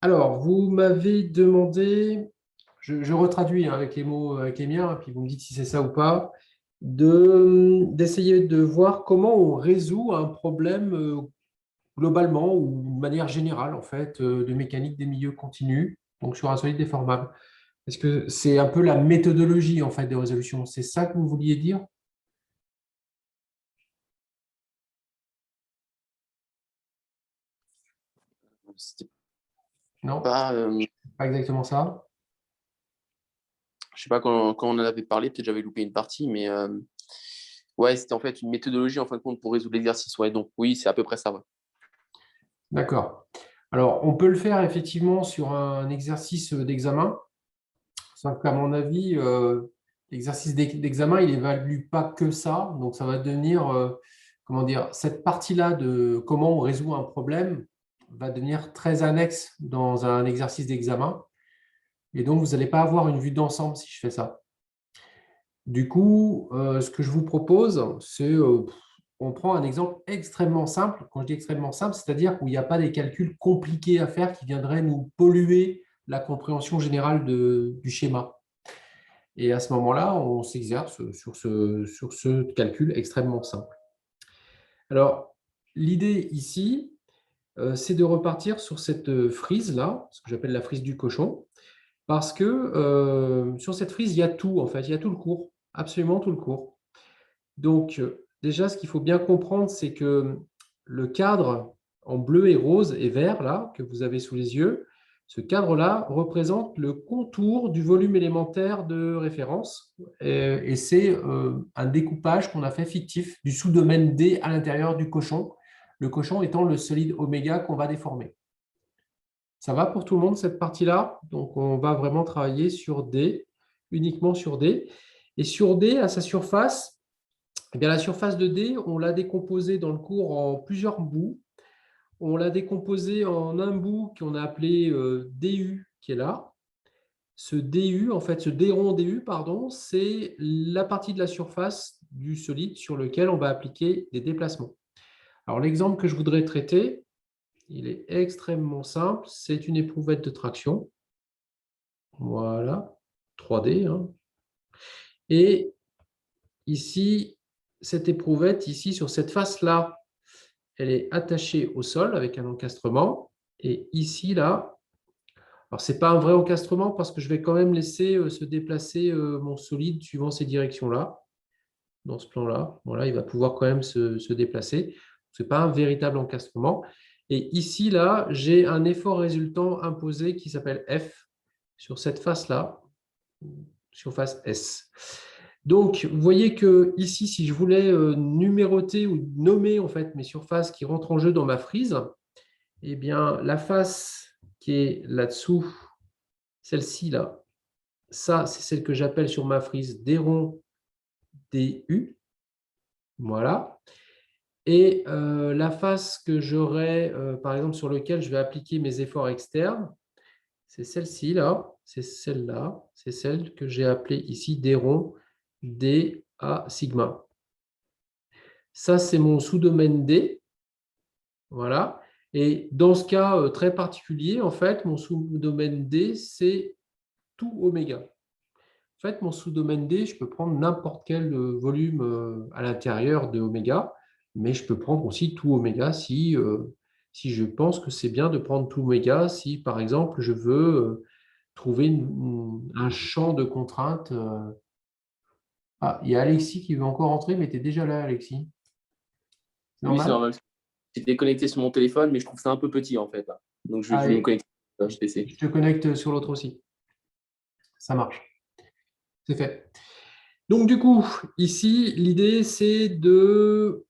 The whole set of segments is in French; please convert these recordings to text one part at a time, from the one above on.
Alors, vous m'avez demandé, je retraduis hein, avec les mots, avec les miens, puis vous me dites si c'est ça ou pas, d'essayer de voir comment on résout un problème globalement ou de manière générale, en fait, de mécanique des milieux continus, donc sur un solide déformable. Est-ce que c'est un peu la méthodologie, en fait, de résolution? C'est ça que vous vouliez dire? C'était Non, pas, pas exactement ça. je sais pas quand on en avait parlé, peut-être j'avais loupé une partie, mais ouais, c'était en fait une méthodologie en fin de compte pour résoudre l'exercice. Ouais, donc oui, c'est à peu près ça. Ouais. D'accord. Alors, on peut le faire effectivement sur un exercice d'examen. Sauf qu'à mon avis, l'exercice d'examen, il évalue pas que ça. Donc, ça va devenir, comment dire, cette partie-là de comment on résout un problème va devenir très annexe dans un exercice d'examen. Et donc, vous n'allez pas avoir une vue d'ensemble si je fais ça. Du coup, ce que je vous propose, c'est, on prend un exemple extrêmement simple. Quand je dis extrêmement simple, c'est-à-dire où il n'y a pas des calculs compliqués à faire qui viendraient nous polluer la compréhension générale du schéma. Et à ce moment-là, on s'exerce sur ce calcul extrêmement simple. Alors, l'idée ici, c'est de repartir sur cette frise-là, ce que j'appelle la frise du cochon, parce que sur cette frise, il y a tout, en fait, il y a tout le cours, absolument tout le cours. Donc, déjà, ce qu'il faut bien comprendre, c'est que le cadre en bleu et rose et vert, là, que vous avez sous les yeux, ce cadre-là représente le contour du volume élémentaire de référence. Et c'est un découpage qu'on a fait fictif du sous-domaine D à l'intérieur du cochon, le cochon étant le solide oméga qu'on va déformer. Ça va pour tout le monde, cette partie-là? Donc, on va vraiment travailler sur D, uniquement sur D. Et sur D, à sa surface, eh bien, la surface de D, on l'a décomposée dans le cours en plusieurs bouts. On l'a décomposée en un bout qu'on a appelé DU, qui est là. Ce DU, en fait, ce D rond DU, pardon, c'est la partie de la surface du solide sur lequel on va appliquer des déplacements. Alors, l'exemple que je voudrais traiter, il est extrêmement simple. C'est une éprouvette de traction. Voilà, 3D. Hein. Et ici, cette éprouvette, ici, sur cette face-là, elle est attachée au sol avec un encastrement. Et ici, là, alors ce n'est pas un vrai encastrement parce que je vais quand même laisser se déplacer mon solide suivant ces directions-là, dans ce plan-là. Voilà, il va pouvoir quand même se déplacer. Ce n'est pas un véritable encastrement. Et ici, là, j'ai un effort résultant imposé qui s'appelle F sur cette face-là, surface S. Donc, vous voyez que ici, si je voulais numéroter ou nommer en fait mes surfaces qui rentrent en jeu dans ma frise, eh bien, la face qui est là-dessous, celle-ci là, ça, c'est celle que j'appelle sur ma frise des ronds DU. Voilà. Et la face que j'aurai, par exemple, sur laquelle je vais appliquer mes efforts externes, c'est celle-ci là, c'est celle-là, c'est celle que j'ai appelée ici des ronds D à sigma. Ça, c'est mon sous-domaine D. Voilà. Et dans ce cas très particulier, en fait, mon sous-domaine D, c'est tout oméga. En fait, mon sous-domaine D, je peux prendre n'importe quel volume à l'intérieur de oméga, mais je peux prendre aussi tout oméga si je pense que c'est bien de prendre tout oméga, si par exemple je veux trouver un champ de contraintes. Ah, il y a Alexis qui veut encore entrer, mais tu es déjà là, Alexis. C'est Oui, c'est normal? normal. J'étais connecté sur mon téléphone, mais je trouve ça un peu petit en fait. Là. Donc je vais me Allez, connecter sur le PC. je te connecte sur l'autre aussi. Ça marche. C'est fait. Donc, du coup, ici, l'idée, c'est de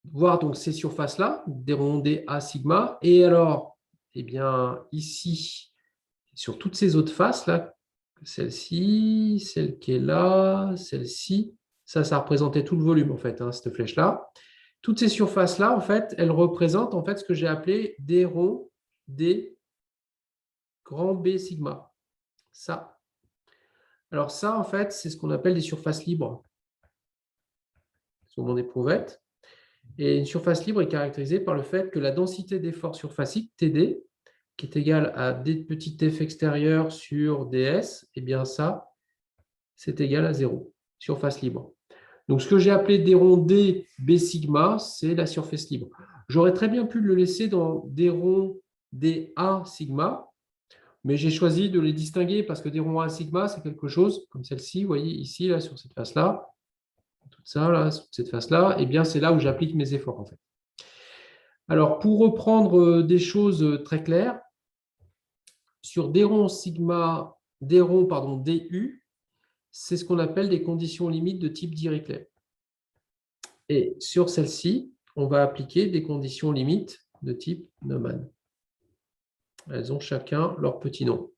voir donc ces surfaces-là, des rondés à sigma. Et alors, eh bien, ici, sur toutes ces autres faces-là, celle-ci, celle qui est là, celle-ci, ça représentait tout le volume, en fait, hein, cette flèche-là. Toutes ces surfaces-là, en fait, elles représentent en fait ce que j'ai appelé des ronds des grand B sigma. Ça. Alors ça, en fait, c'est ce qu'on appelle des surfaces libres sur mon éprouvette. Et une surface libre est caractérisée par le fait que la densité d'effort surfacique, TD, qui est égal à d de petit f extérieur sur ds, eh bien ça, c'est égal à 0, surface libre. Donc, ce que j'ai appelé d rond d b sigma, c'est la surface libre. J'aurais très bien pu le laisser dans d rond d a sigma, mais j'ai choisi de les distinguer parce que d rond a sigma, c'est quelque chose comme celle-ci, vous voyez ici, là, sur cette face-là, tout ça, là, sur cette face-là, eh bien, c'est là où j'applique mes efforts, en fait. Alors, pour reprendre des choses très claires, sur d rond sigma, d rond, pardon, du, c'est ce qu'on appelle des conditions limites de type Dirichlet. Et sur celle-ci, on va appliquer des conditions limites de type Neumann. Elles ont chacun leur petit nom.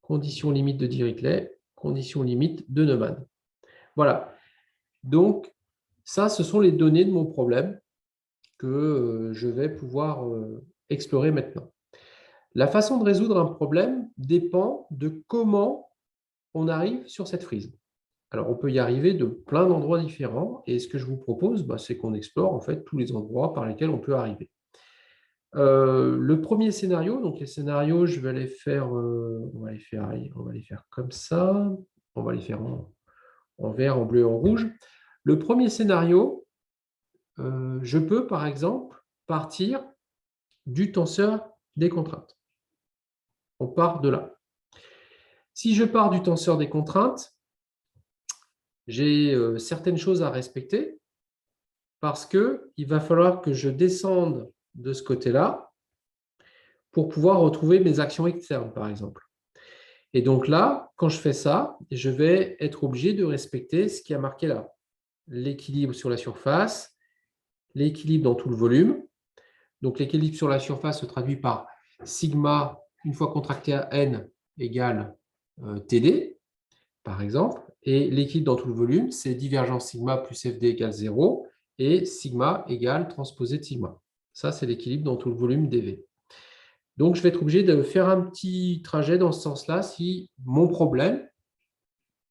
Conditions limites de Dirichlet, conditions limites de Neumann. Voilà. Donc, ça, ce sont les données de mon problème que je vais pouvoir explorer maintenant. La façon de résoudre un problème dépend de comment on arrive sur cette frise. Alors, on peut y arriver de plein d'endroits différents et ce que je vous propose, c'est qu'on explore en fait tous les endroits par lesquels on peut arriver. Le premier scénario, donc les scénarios, je vais les faire, on va les faire comme ça, on va les faire en vert, en bleu, en rouge. Le premier scénario, je peux par exemple partir du tenseur des contraintes. On part de là. Si je pars du tenseur des contraintes, j'ai certaines choses à respecter parce qu'il va falloir que je descende de ce côté-là pour pouvoir retrouver mes actions externes, par exemple. Et donc là, quand je fais ça, je vais être obligé de respecter ce qui a marqué là. L'équilibre sur la surface, l'équilibre dans tout le volume. Donc l'équilibre sur la surface se traduit par sigma, une fois contracté à n, égale TD, par exemple. Et l'équilibre dans tout le volume, c'est divergence sigma plus FD égale 0 et sigma égale transposé de sigma. Ça, c'est l'équilibre dans tout le volume dV. Donc, je vais être obligé de faire un petit trajet dans ce sens-là si mon problème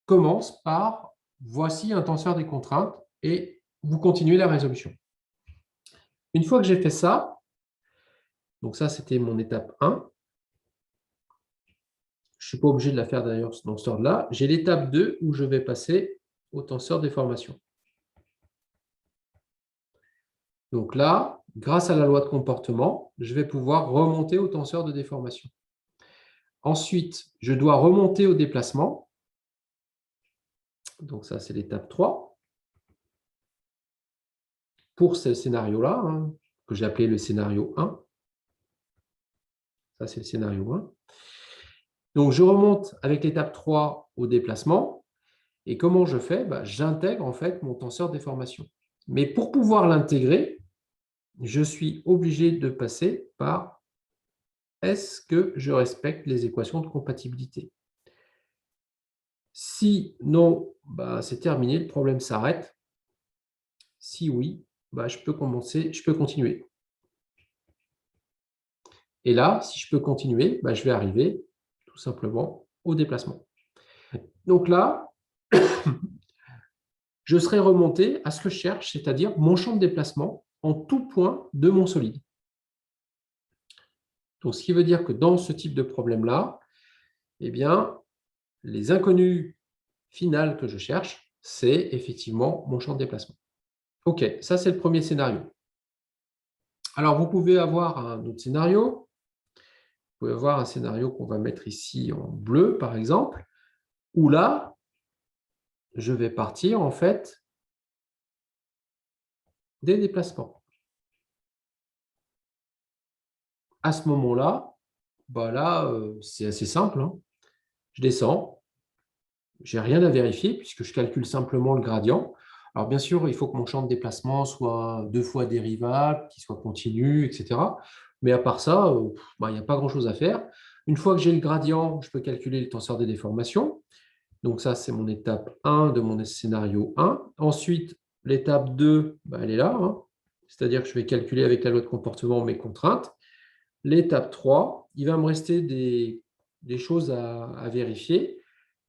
commence par « voici un tenseur des contraintes » et vous continuez la résolution. Une fois que j'ai fait ça, donc ça, c'était mon étape 1. Je ne suis pas obligé de la faire d'ailleurs dans ce ordre-là. J'ai l'étape 2 où je vais passer au tenseur des formations. Donc là, grâce à la loi de comportement, je vais pouvoir remonter au tenseur de déformation. Ensuite, je dois remonter au déplacement. Donc ça, c'est l'étape 3. Pour ce scénario-là, que j'ai appelé le scénario 1. Ça, c'est le scénario 1. Donc, je remonte avec l'étape 3 au déplacement. Et comment je fais? J'intègre en fait mon tenseur de déformation. Mais pour pouvoir l'intégrer, je suis obligé de passer par est-ce que je respecte les équations de compatibilité? Si non, c'est terminé, le problème s'arrête. Si oui, je peux continuer. Et là, si je peux continuer, je vais arriver tout simplement au déplacement. Donc là, je serai remonté à ce que je cherche, c'est-à-dire mon champ de déplacement en tout point de mon solide. Donc, ce qui veut dire que dans ce type de problème-là, eh bien, les inconnues finales que je cherche, c'est effectivement mon champ de déplacement. OK, ça, c'est le premier scénario. Alors, vous pouvez avoir un autre scénario. Vous pouvez avoir un scénario qu'on va mettre ici en bleu, par exemple, où là, je vais partir, en fait, des déplacements. À ce moment-là, c'est assez simple. Je descends. Je n'ai rien à vérifier puisque je calcule simplement le gradient. Alors, bien sûr, il faut que mon champ de déplacement soit 2 fois dérivable, qu'il soit continu, etc. Mais à part ça, il n'y a pas grand-chose à faire. Une fois que j'ai le gradient, je peux calculer le tenseur des déformations. Donc ça, c'est mon étape 1 de mon scénario 1. Ensuite, l'étape 2, elle est là. C'est-à-dire que je vais calculer avec la loi de comportement mes contraintes. L'étape 3, il va me rester des choses à vérifier.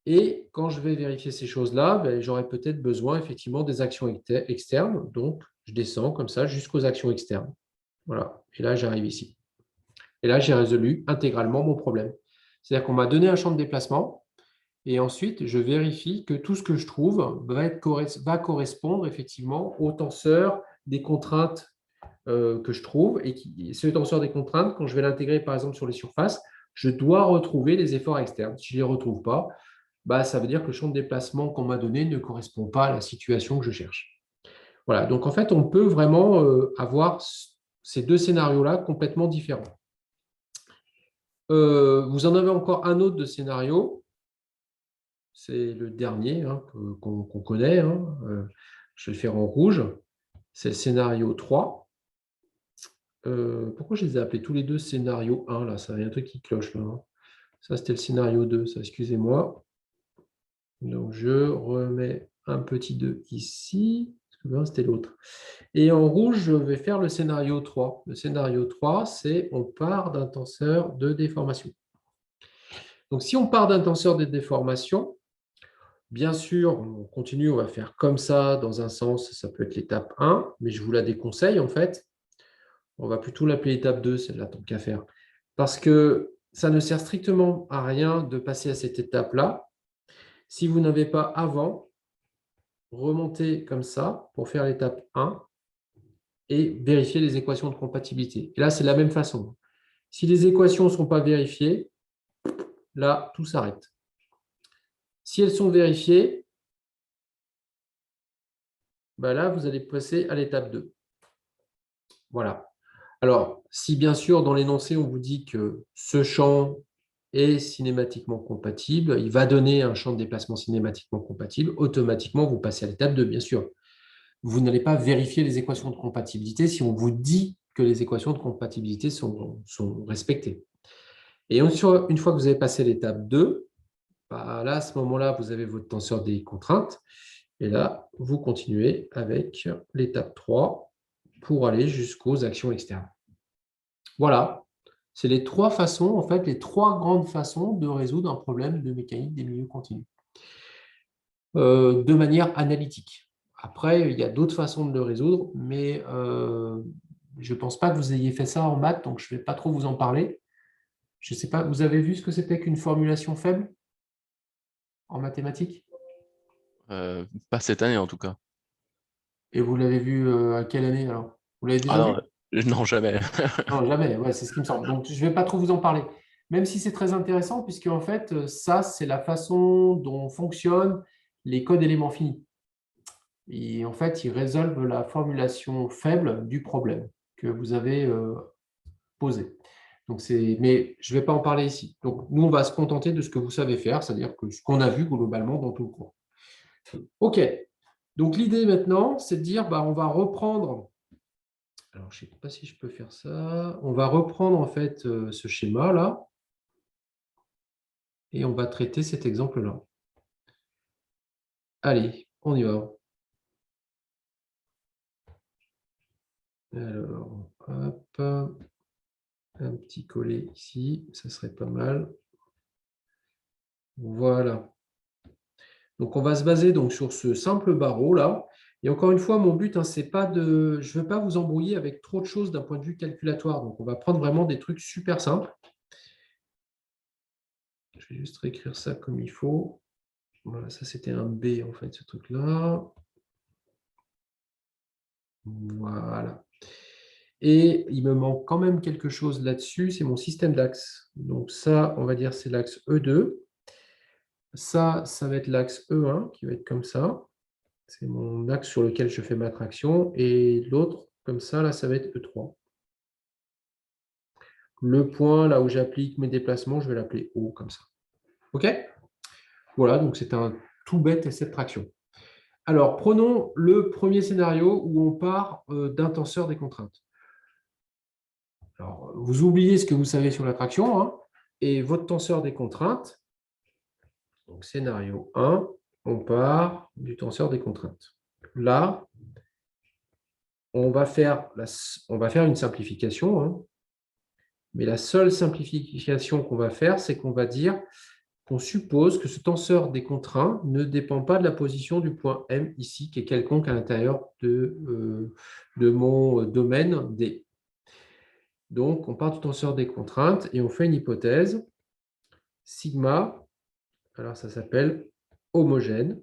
Et quand je vais vérifier ces choses-là, j'aurai peut-être besoin effectivement des actions externes. Donc, je descends comme ça jusqu'aux actions externes. Voilà. Et là, j'arrive ici. Et là, j'ai résolu intégralement mon problème. C'est-à-dire qu'on m'a donné un champ de déplacement et ensuite, je vérifie que tout ce que je trouve va correspondre effectivement au tenseur des contraintes que je trouve. Et ce tenseur des contraintes, quand je vais l'intégrer par exemple sur les surfaces, je dois retrouver les efforts externes. Si je ne les retrouve pas, ça veut dire que le champ de déplacement qu'on m'a donné ne correspond pas à la situation que je cherche. Voilà, donc en fait, on peut vraiment avoir ces deux scénarios-là complètement différents. Vous en avez encore un autre de scénario. C'est le dernier hein, qu'on connaît. Hein. Je vais le faire en rouge. C'est le scénario 3. Pourquoi je les ai appelés tous les deux scénario 1 là? Ça y a un truc qui cloche là. Hein. Ça, c'était le scénario 2. Ça, excusez-moi. Donc, je remets un petit 2 ici. C'était l'autre. Et en rouge, je vais faire le scénario 3. Le scénario 3, c'est on part d'un tenseur de déformation. Donc, si on part d'un tenseur de déformation, bien sûr, on continue, on va faire comme ça, dans un sens, ça peut être l'étape 1, mais je vous la déconseille en fait. On va plutôt l'appeler étape 2, celle-là, tant qu'à faire. Parce que ça ne sert strictement à rien de passer à cette étape-là si vous n'avez pas avant remonté comme ça pour faire l'étape 1 et vérifier les équations de compatibilité. Et là, c'est de la même façon. Si les équations ne sont pas vérifiées, là, tout s'arrête. Si elles sont vérifiées, là, vous allez passer à l'étape 2. Voilà. Alors, si bien sûr, dans l'énoncé, on vous dit que ce champ est cinématiquement compatible, il va donner un champ de déplacement cinématiquement compatible, automatiquement, vous passez à l'étape 2, bien sûr. Vous n'allez pas vérifier les équations de compatibilité si on vous dit que les équations de compatibilité sont respectées. Et une fois que vous avez passé l'étape 2, là, à ce moment-là, vous avez votre tenseur des contraintes. Et là, vous continuez avec l'étape 3 pour aller jusqu'aux actions externes. Voilà, c'est les trois façons, en fait, les trois grandes façons de résoudre un problème de mécanique des milieux continus de manière analytique. Après, il y a d'autres façons de le résoudre, mais je ne pense pas que vous ayez fait ça en maths, donc je ne vais pas trop vous en parler. Je ne sais pas, vous avez vu ce que c'était qu'une formulation faible en mathématiques? Pas cette année en tout cas. Et vous l'avez vu à quelle année alors? Vous l'avez Ah déjà vu? non, non, jamais. Non, jamais, ouais, c'est ce qui me semble. Donc, je ne vais pas trop vous en parler. Même si c'est très intéressant, puisque en fait, ça, c'est la façon dont fonctionnent les codes éléments finis. Et en fait, ils résolvent la formulation faible du problème que vous avez posé. Donc, mais je ne vais pas en parler ici. Donc, nous, on va se contenter de ce que vous savez faire, c'est-à-dire que ce qu'on a vu globalement dans tout le cours. OK. Donc, l'idée maintenant, c'est de dire, on va reprendre. Alors, je ne sais pas si je peux faire ça. On va reprendre en fait ce schéma-là et on va traiter cet exemple-là. Allez, on y va. Alors, hop, un petit collet ici, ça serait pas mal. Voilà. Donc, on va se baser donc, sur ce simple barreau-là. Et encore une fois, mon but, c'est pas de... Je ne veux pas vous embrouiller avec trop de choses d'un point de vue calculatoire. Donc, on va prendre vraiment des trucs super simples. Je vais juste réécrire ça comme il faut. Voilà, ça, c'était un B, en fait, ce truc-là. Voilà. Et il me manque quand même quelque chose là-dessus, c'est mon système d'axes. Donc ça, on va dire, c'est l'axe E2. Ça va être l'axe E1 qui va être comme ça. C'est mon axe sur lequel je fais ma traction. Et l'autre, comme ça, là, ça va être E3. Le point, là où j'applique mes déplacements, je vais l'appeler O, comme ça. OK? Voilà, donc c'est un tout bête essai de traction. Alors, prenons le premier scénario où on part d'un tenseur des contraintes. Alors, vous oubliez ce que vous savez sur la traction, hein, et votre tenseur des contraintes, donc scénario 1, on part du tenseur des contraintes. Là, on va faire une simplification, hein, mais la seule simplification qu'on va faire, c'est qu'on va dire qu'on suppose que ce tenseur des contraintes ne dépend pas de la position du point M ici, qui est quelconque à l'intérieur de mon domaine D. Donc, on part du tenseur des contraintes et on fait une hypothèse. Sigma, alors ça s'appelle homogène,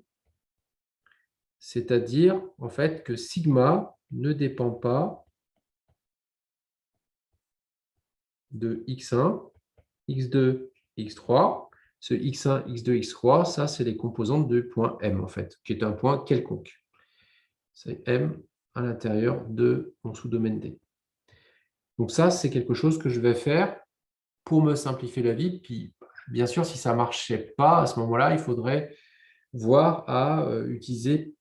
c'est-à-dire en fait que sigma ne dépend pas de x1, x2, x3. Ce x1, x2, x3, ça, c'est les composantes du point M, en fait, qui est un point quelconque. C'est M à l'intérieur de mon sous-domaine D. Donc ça, c'est quelque chose que je vais faire pour me simplifier la vie. Puis, bien sûr, si ça ne marchait pas, à ce moment-là, il faudrait voir à utiliser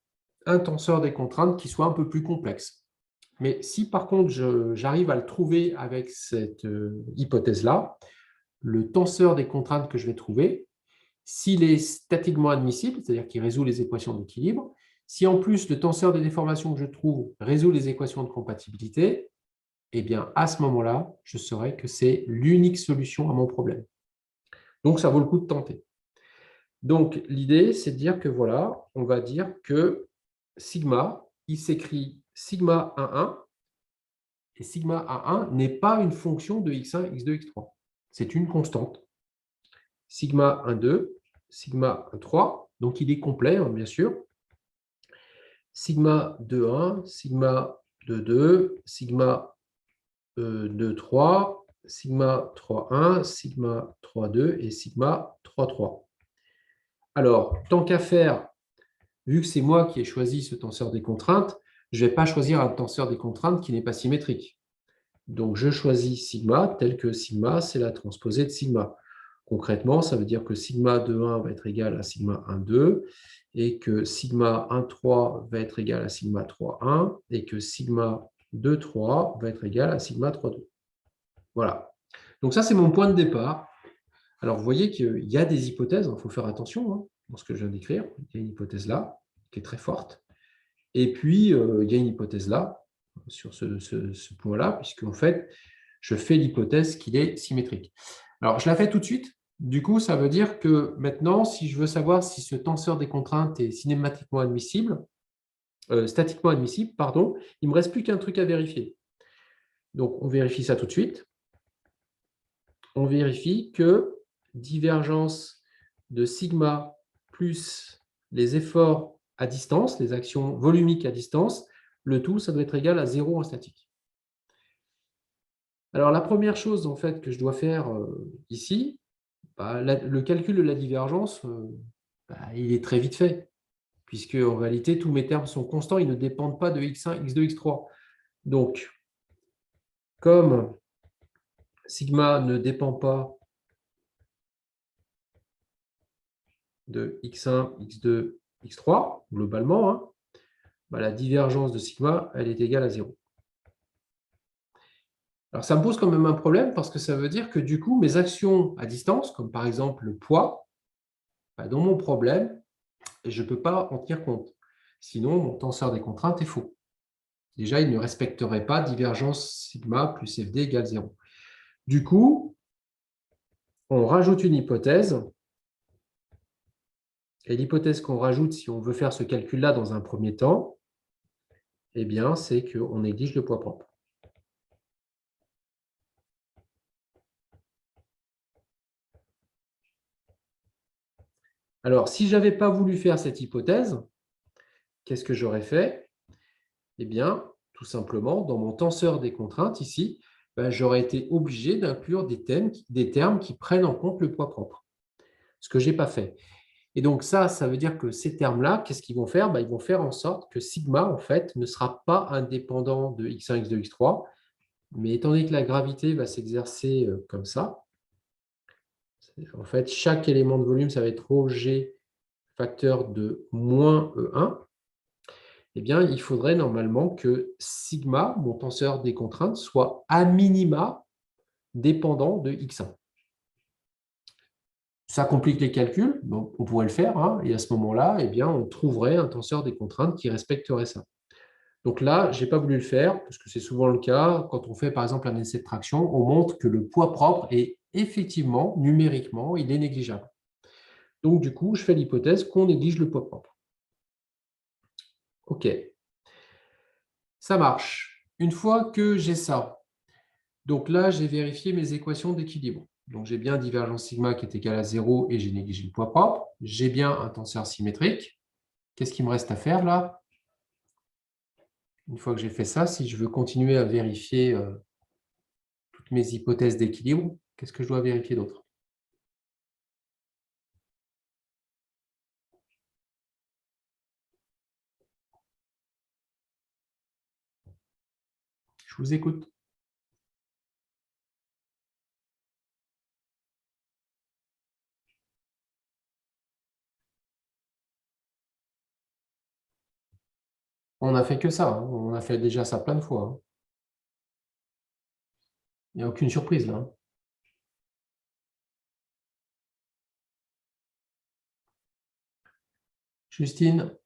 un tenseur des contraintes qui soit un peu plus complexe. Mais si, par contre, j'arrive à le trouver avec cette hypothèse-là, le tenseur des contraintes que je vais trouver, s'il est statiquement admissible, c'est-à-dire qu'il résout les équations d'équilibre, si en plus le tenseur des déformations que je trouve résout les équations de compatibilité, eh bien, à ce moment-là, je saurai que c'est l'unique solution à mon problème. Donc, ça vaut le coup de tenter. Donc, l'idée, c'est de dire que voilà, on va dire que sigma, il s'écrit sigma 1,1, et sigma 1,1 n'est pas une fonction de x1, x2, x3. C'est une constante. Sigma 1,2, sigma 1,3, donc il est complet, hein, bien sûr. Sigma 2,1, sigma 2,2, sigma 2,3, sigma 3,1, sigma 3,2 et sigma 3,3. Alors, tant qu'à faire, vu que c'est moi qui ai choisi ce tenseur des contraintes, je ne vais pas choisir un tenseur des contraintes qui n'est pas symétrique. Donc, je choisis sigma tel que sigma, c'est la transposée de sigma. Concrètement, ça veut dire que sigma 2,1 va être égal à sigma 1,2 et que sigma 1,3 va être égal à sigma 3,1 et que sigma 2,3 va être égal à sigma 3,2. Voilà. Donc ça, c'est mon point de départ. Alors, vous voyez qu'il y a des hypothèses, il faut faire attention hein, dans ce que je viens d'écrire. Il y a une hypothèse là, qui est très forte. Et puis, il y a une hypothèse là, sur ce point-là, puisque en fait, je fais l'hypothèse qu'il est symétrique. Alors, je la fais tout de suite. Du coup, ça veut dire que maintenant, si je veux savoir si ce tenseur des contraintes est cinématiquement admissible, statiquement admissible, pardon, il ne me reste plus qu'un truc à vérifier. Donc, on vérifie ça tout de suite. On vérifie que divergence de sigma plus les efforts à distance, les actions volumiques à distance, le tout, ça doit être égal à 0 en statique. Alors, la première chose en fait, que je dois faire ici, le calcul de la divergence, il est très vite fait, puisque en réalité, tous mes termes sont constants, ils ne dépendent pas de x1, x2, x3. Donc, comme sigma ne dépend pas de x1, x2, x3, globalement, hein, la divergence de sigma, elle est égale à 0. Alors, ça me pose quand même un problème parce que ça veut dire que du coup, mes actions à distance, comme par exemple le poids, dans mon problème, je ne peux pas en tenir compte. Sinon, mon tenseur des contraintes est faux. Déjà, il ne respecterait pas divergence sigma plus fd égale 0. Du coup, on rajoute une hypothèse. Et l'hypothèse qu'on rajoute, si on veut faire ce calcul-là dans un premier temps, eh bien, c'est qu'on néglige le poids propre. Alors, si je n'avais pas voulu faire cette hypothèse, qu'est-ce que j'aurais fait? Eh bien, tout simplement, dans mon tenseur des contraintes, ici, j'aurais été obligé d'inclure des termes qui prennent en compte le poids propre, ce que je n'ai pas fait. Et donc ça veut dire que ces termes-là, qu'est-ce qu'ils vont faire? Ils vont faire en sorte que sigma, en fait, ne sera pas indépendant de x1, x2, x3, mais étant donné que la gravité va s'exercer comme ça, en fait, chaque élément de volume, ça va être ρg facteur de moins E1, eh bien, il faudrait normalement que sigma, mon tenseur des contraintes, soit à minima dépendant de x1. Ça complique les calculs, donc on pourrait le faire, hein, et à ce moment-là, eh bien, on trouverait un tenseur des contraintes qui respecterait ça. Donc là, je n'ai pas voulu le faire, parce que c'est souvent le cas, quand on fait par exemple un essai de traction, on montre que le poids propre est effectivement, numériquement, il est négligeable. Donc du coup, je fais l'hypothèse qu'on néglige le poids propre. OK. Ça marche. Une fois que j'ai ça, Donc là, j'ai vérifié mes équations d'équilibre. Donc j'ai bien divergence sigma qui est égale à 0 et j'ai négligé le poids propre. J'ai bien un tenseur symétrique. Qu'est-ce qu'il me reste à faire là? Une fois que j'ai fait ça, si je veux continuer à vérifier toutes mes hypothèses d'équilibre, qu'est-ce que je dois vérifier d'autre? Je vous écoute. On n'a fait que ça, hein. On a fait déjà ça plein de fois, hein. Il n'y a aucune surprise là, hein. Justine,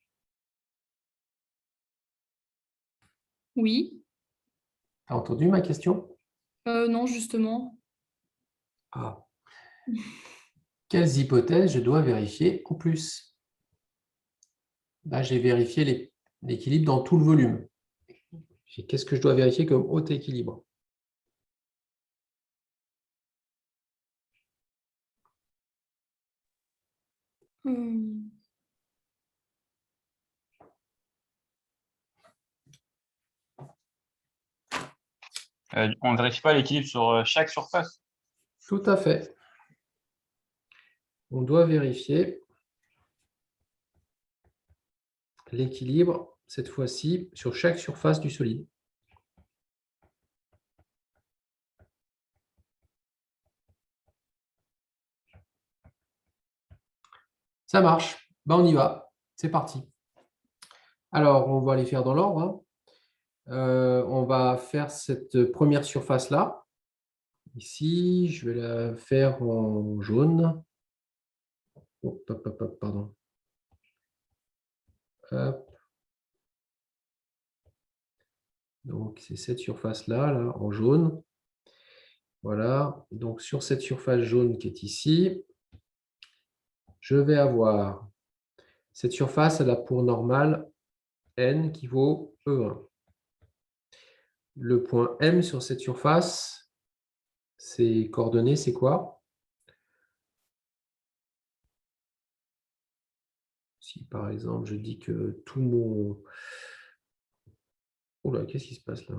Oui. tu as entendu ma question? Non, justement. Ah. Quelles hypothèses je dois vérifier en plus? Là, j'ai vérifié l'équilibre dans tout le volume. Qu'est-ce que je dois vérifier comme haut équilibre? Hmm. On ne vérifie pas l'équilibre sur chaque surface. Tout à fait. On doit vérifier l'équilibre, cette fois-ci, sur chaque surface du solide. Ça marche. Ben, on y va. C'est parti. Alors, on va les faire dans l'ordre, hein. On va faire cette première surface-là. Ici, je vais la faire en jaune. Hop, hop, hop, hop, pardon. Hop. Donc, c'est cette surface-là, là, en jaune. Voilà. Donc, sur cette surface jaune qui est ici, je vais avoir cette surface, elle a pour normale n qui vaut E1. Le point M sur cette surface, ses coordonnées, c'est quoi? Si par exemple, je dis que tout mon... Oh là, qu'est-ce qui se passe là?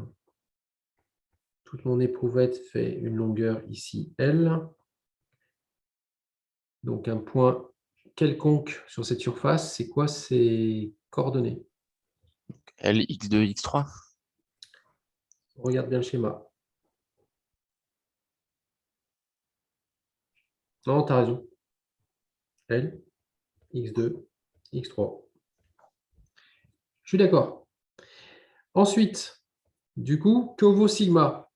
Toute mon éprouvette fait une longueur ici, L. Donc un point quelconque sur cette surface, c'est quoi ces coordonnées? L, X2, X3. Regarde bien le schéma. Non, tu as raison. L, X2, X3. Je suis d'accord. Ensuite, du coup, que vaut sigma?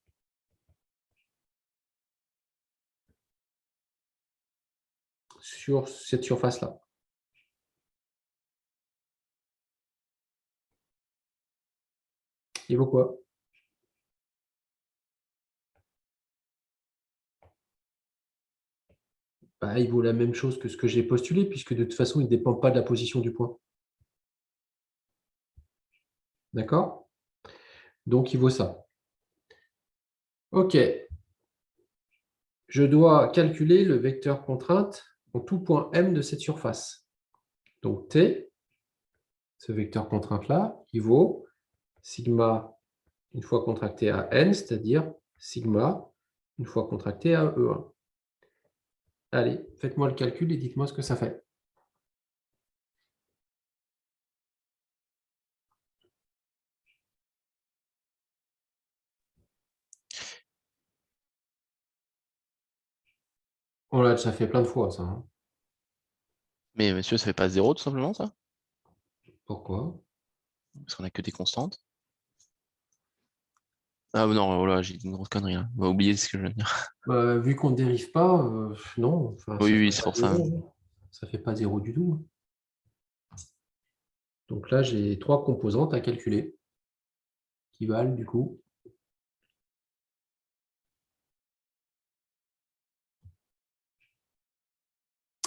Sur cette surface-là. Il vaut quoi? Bah, il vaut la même chose que ce que j'ai postulé, puisque de toute façon, il ne dépend pas de la position du point. D'accord? Donc, il vaut ça. OK. Je dois calculer le vecteur contrainte en tout point M de cette surface. Donc, T, ce vecteur contrainte-là, il vaut sigma une fois contracté à N, c'est-à-dire sigma une fois contracté à E1. Allez, faites-moi le calcul et dites-moi ce que ça fait. On l'a déjà fait plein de fois, ça, hein. Mais monsieur, ça fait pas 0 tout simplement, ça? Pourquoi? Parce qu'on a que des constantes. Ah non, voilà, j'ai dit une grosse connerie, là. On va oublier ce que je viens de dire. Vu qu'on ne dérive pas, non, enfin, Oui, ça oui, fait c'est pas pour ça. 0, hein. Ça fait pas 0 du tout, hein. Donc là, j'ai 3 composantes à calculer qui valent du coup.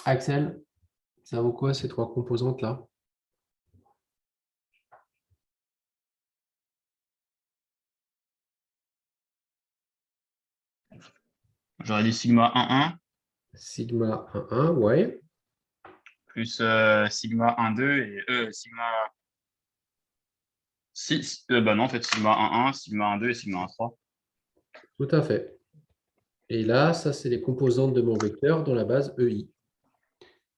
Axel, ça vaut quoi ces 3 composantes-là? J'aurais dit sigma 1,1 Sigma 1,1, ouais. plus sigma 1,2 et sigma. Bah non, en fait, sigma 1,1, sigma 1,2 et sigma 1,3. Tout à fait. Et là, ça, c'est les composantes de mon vecteur dans la base EI.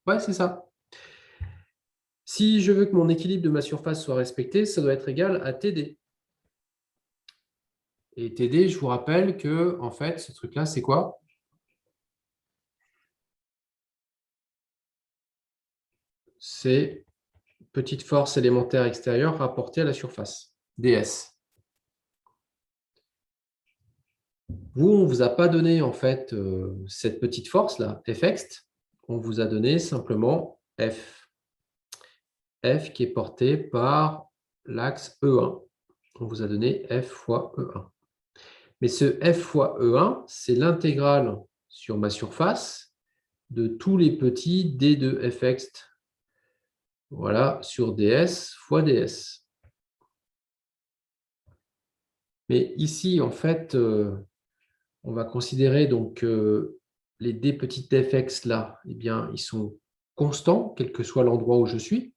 Ouais, c'est ça. Si je veux que mon équilibre de ma surface soit respecté, ça doit être égal à TD. Et TD, je vous rappelle que, en fait, ce truc-là, c'est quoi? C'est petite force élémentaire extérieure rapportée à la surface, DS. Vous, on ne vous a pas donné, en fait, cette petite force-là, Fx. On vous a donné simplement F. F qui est porté par l'axe E1. On vous a donné F fois E1. Mais ce F fois E1, c'est l'intégrale sur ma surface de tous les petits D de Fx. Voilà, sur ds fois ds. Mais ici, en fait, on va considérer donc les d petites fx là, eh bien, ils sont constants, quel que soit l'endroit où je suis.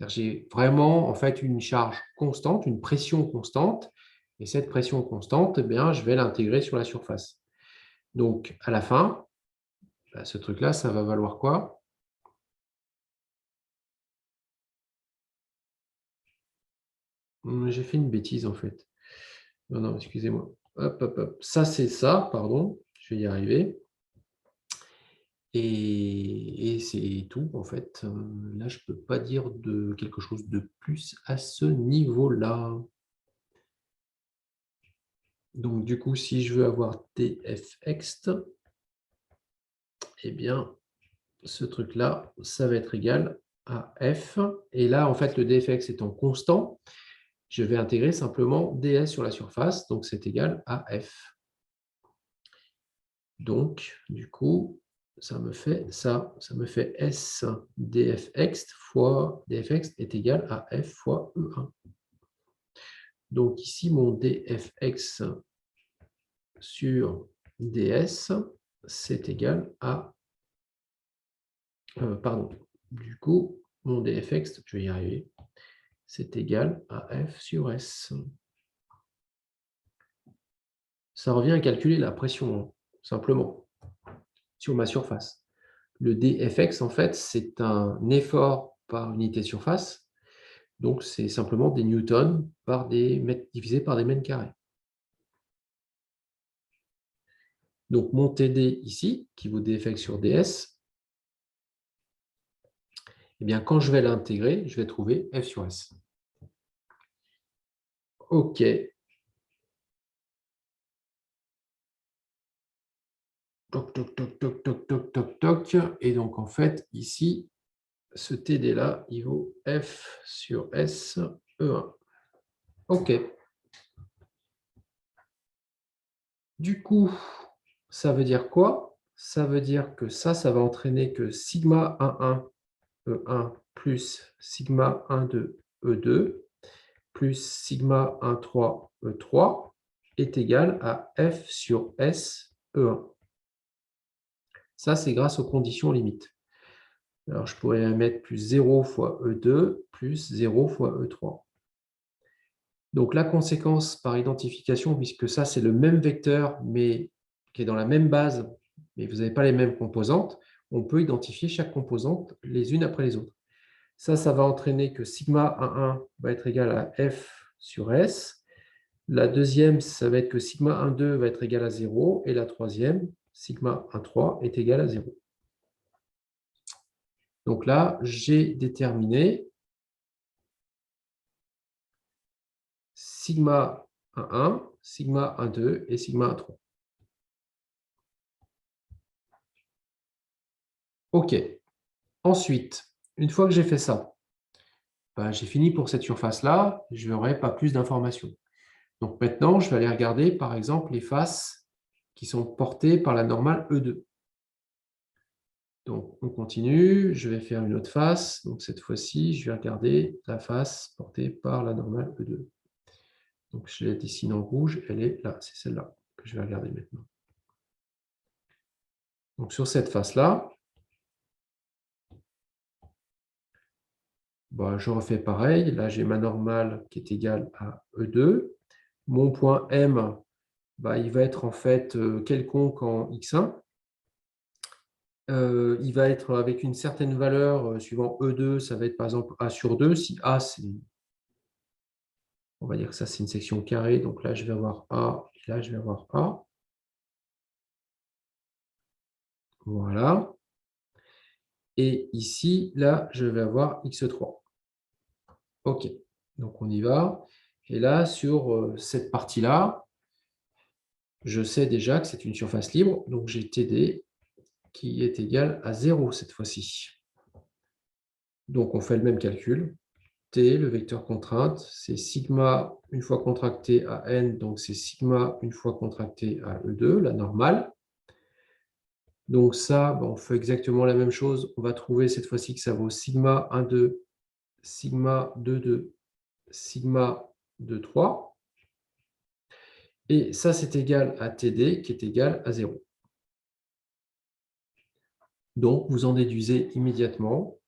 J'ai vraiment en fait une charge constante, une pression constante, et cette pression constante, eh bien, je vais l'intégrer sur la surface. Donc, à la fin, ce truc-là, ça va valoir quoi? J'ai fait une bêtise, en fait. Non, non, excusez-moi. Hop, hop, hop. Ça, c'est ça, pardon. Je vais y arriver. Et c'est tout, en fait. Là, je ne peux pas dire de quelque chose de plus à ce niveau-là. Donc, du coup, si je veux avoir dfx, eh bien, ce truc-là, ça va être égal à f. Et là, en fait, le dfx étant constant, je vais intégrer simplement ds sur la surface. Donc, c'est égal à f. Donc, du coup, ça me fait ça. Ça me fait S dfx fois dfx est égal à f fois E1. Donc, ici, mon dfx sur ds, c'est égal à... pardon. Du coup, mon dfx, je vais y arriver, c'est égal à f sur s. Ça revient à calculer la pression, hein, simplement, sur ma surface. Le dfx, en fait, c'est un effort par unité de surface. Donc, c'est simplement des newtons par des mètres divisé par des mètres carrés. Donc, mon TD ici, qui vaut dfx sur ds, eh bien, quand je vais l'intégrer, je vais trouver f sur s. OK. Toc, toc, toc, toc, toc, toc, toc, toc. Et donc, en fait, ici, ce TD-là, il vaut f sur s E1. OK. Du coup, ça veut dire quoi? Ça veut dire que ça va entraîner que sigma 1,1 E1 plus sigma 1,2 E2 plus sigma 1,3 E3 est égal à F sur S E1. Ça, c'est grâce aux conditions limites. Alors, je pourrais mettre plus 0 fois E2 plus 0 fois E3. Donc, la conséquence par identification, puisque ça, c'est le même vecteur, mais qui est dans la même base, mais vous n'avez pas les mêmes composantes, on peut identifier chaque composante les unes après les autres. Ça va entraîner que sigma 1,1 va être égal à F sur S. La deuxième, ça va être que sigma 1,2 va être égal à 0. Et la troisième, sigma 1,3 est égal à 0. Donc là, j'ai déterminé sigma 1,1, sigma 1,2 et sigma 1,3. OK. Ensuite, une fois que j'ai fait ça, j'ai fini pour cette surface-là. Je n'aurai pas plus d'informations. Donc maintenant, je vais aller regarder, par exemple, les faces qui sont portées par la normale E2. Donc, on continue. Je vais faire une autre face. Donc, cette fois-ci, je vais regarder la face portée par la normale E2. Donc, je la dessine en rouge. Elle est là. C'est celle-là que je vais regarder maintenant. Donc, sur cette face-là, bah, je refais pareil. Là, j'ai ma normale qui est égale à E2. Mon point M, bah, il va être en fait quelconque en X1. Il va être avec une certaine valeur suivant E2, ça va être par exemple A sur 2. Si A, on va dire que ça, c'est une section carrée. Donc là, je vais avoir A, et là, je vais avoir A. Voilà. Et ici, là, je vais avoir X3. OK. Donc, on y va. Et là, sur cette partie-là, je sais déjà que c'est une surface libre. Donc, j'ai TD qui est égal à 0 cette fois-ci. Donc, on fait le même calcul. T, le vecteur contrainte, c'est sigma une fois contracté à n, donc c'est sigma une fois contracté à E2, la normale. Donc ça, on fait exactement la même chose. On va trouver cette fois-ci que ça vaut sigma 1, 2, sigma 2, 2, sigma 2, 3. Et ça, c'est égal à TD qui est égal à 0. Donc, vous en déduisez immédiatement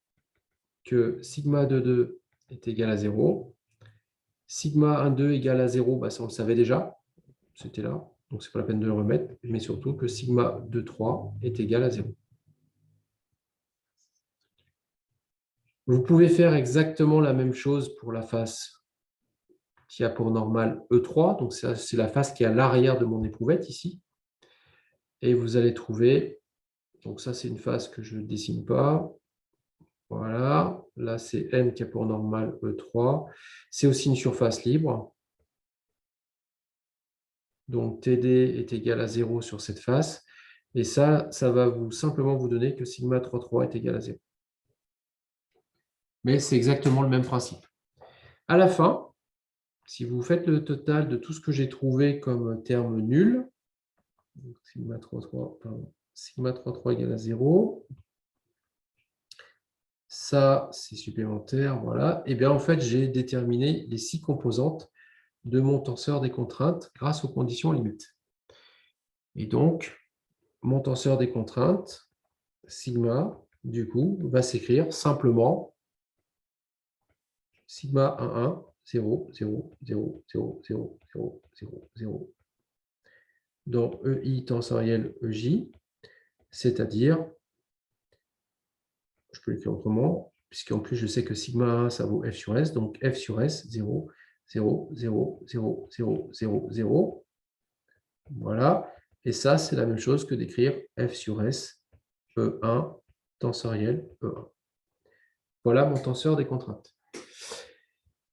que sigma 2, 2 est égal à 0. Sigma 1, 2 égale à 0, ça on le savait déjà. C'était là. Donc, ce n'est pas la peine de le remettre. Mais surtout que sigma 2, 3 est égal à 0. Vous pouvez faire exactement la même chose pour la face qui a pour normale E3. Donc, c'est la face qui est à l'arrière de mon éprouvette ici. Et vous allez trouver, donc ça, c'est une face que je ne dessine pas. Voilà. Là, c'est M qui a pour normale E3. C'est aussi une surface libre. Donc, TD est égal à 0 sur cette face. Et ça va simplement vous donner que sigma 3, 3 est égal à 0. Mais c'est exactement le même principe. À la fin, si vous faites le total de tout ce que j'ai trouvé comme terme nul, sigma 3, 3, pardon, sigma 3, 3 égale à 0, ça, c'est supplémentaire, voilà. Et bien, en fait, j'ai déterminé les 6 composantes de mon tenseur des contraintes grâce aux conditions limites. Et donc, mon tenseur des contraintes, sigma, du coup, va s'écrire simplement sigma 1, 1, 0, 0, 0, 0, 0, 0, 0, 0, dans EI tensoriel EJ, c'est-à-dire, je peux l'écrire autrement, puisqu'en plus je sais que sigma 1, ça vaut F sur S, donc F sur S, 0, 0, 0, 0, 0, 0, 0. Voilà. Et ça, c'est la même chose que d'écrire F sur S, E1, tensoriel E1. Voilà mon tenseur des contraintes.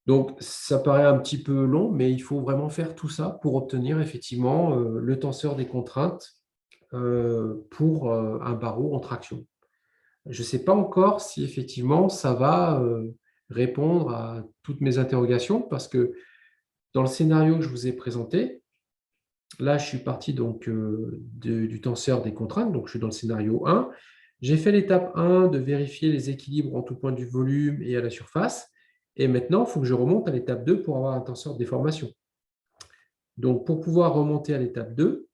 Donc, ça paraît un petit peu long, mais il faut vraiment faire tout ça pour obtenir effectivement le tenseur des contraintes pour un barreau en traction. Je ne sais pas encore si effectivement ça va répondre à toutes mes interrogations, parce que dans le scénario que je vous ai présenté, là, je suis parti donc du tenseur des contraintes, donc je suis dans le scénario 1. J'ai fait l'étape 1 de vérifier les équilibres en tout point du volume et à la surface. Et maintenant, il faut que je remonte à l'étape 2 pour avoir un tenseur de déformation. Donc, pour pouvoir remonter à l'étape 2,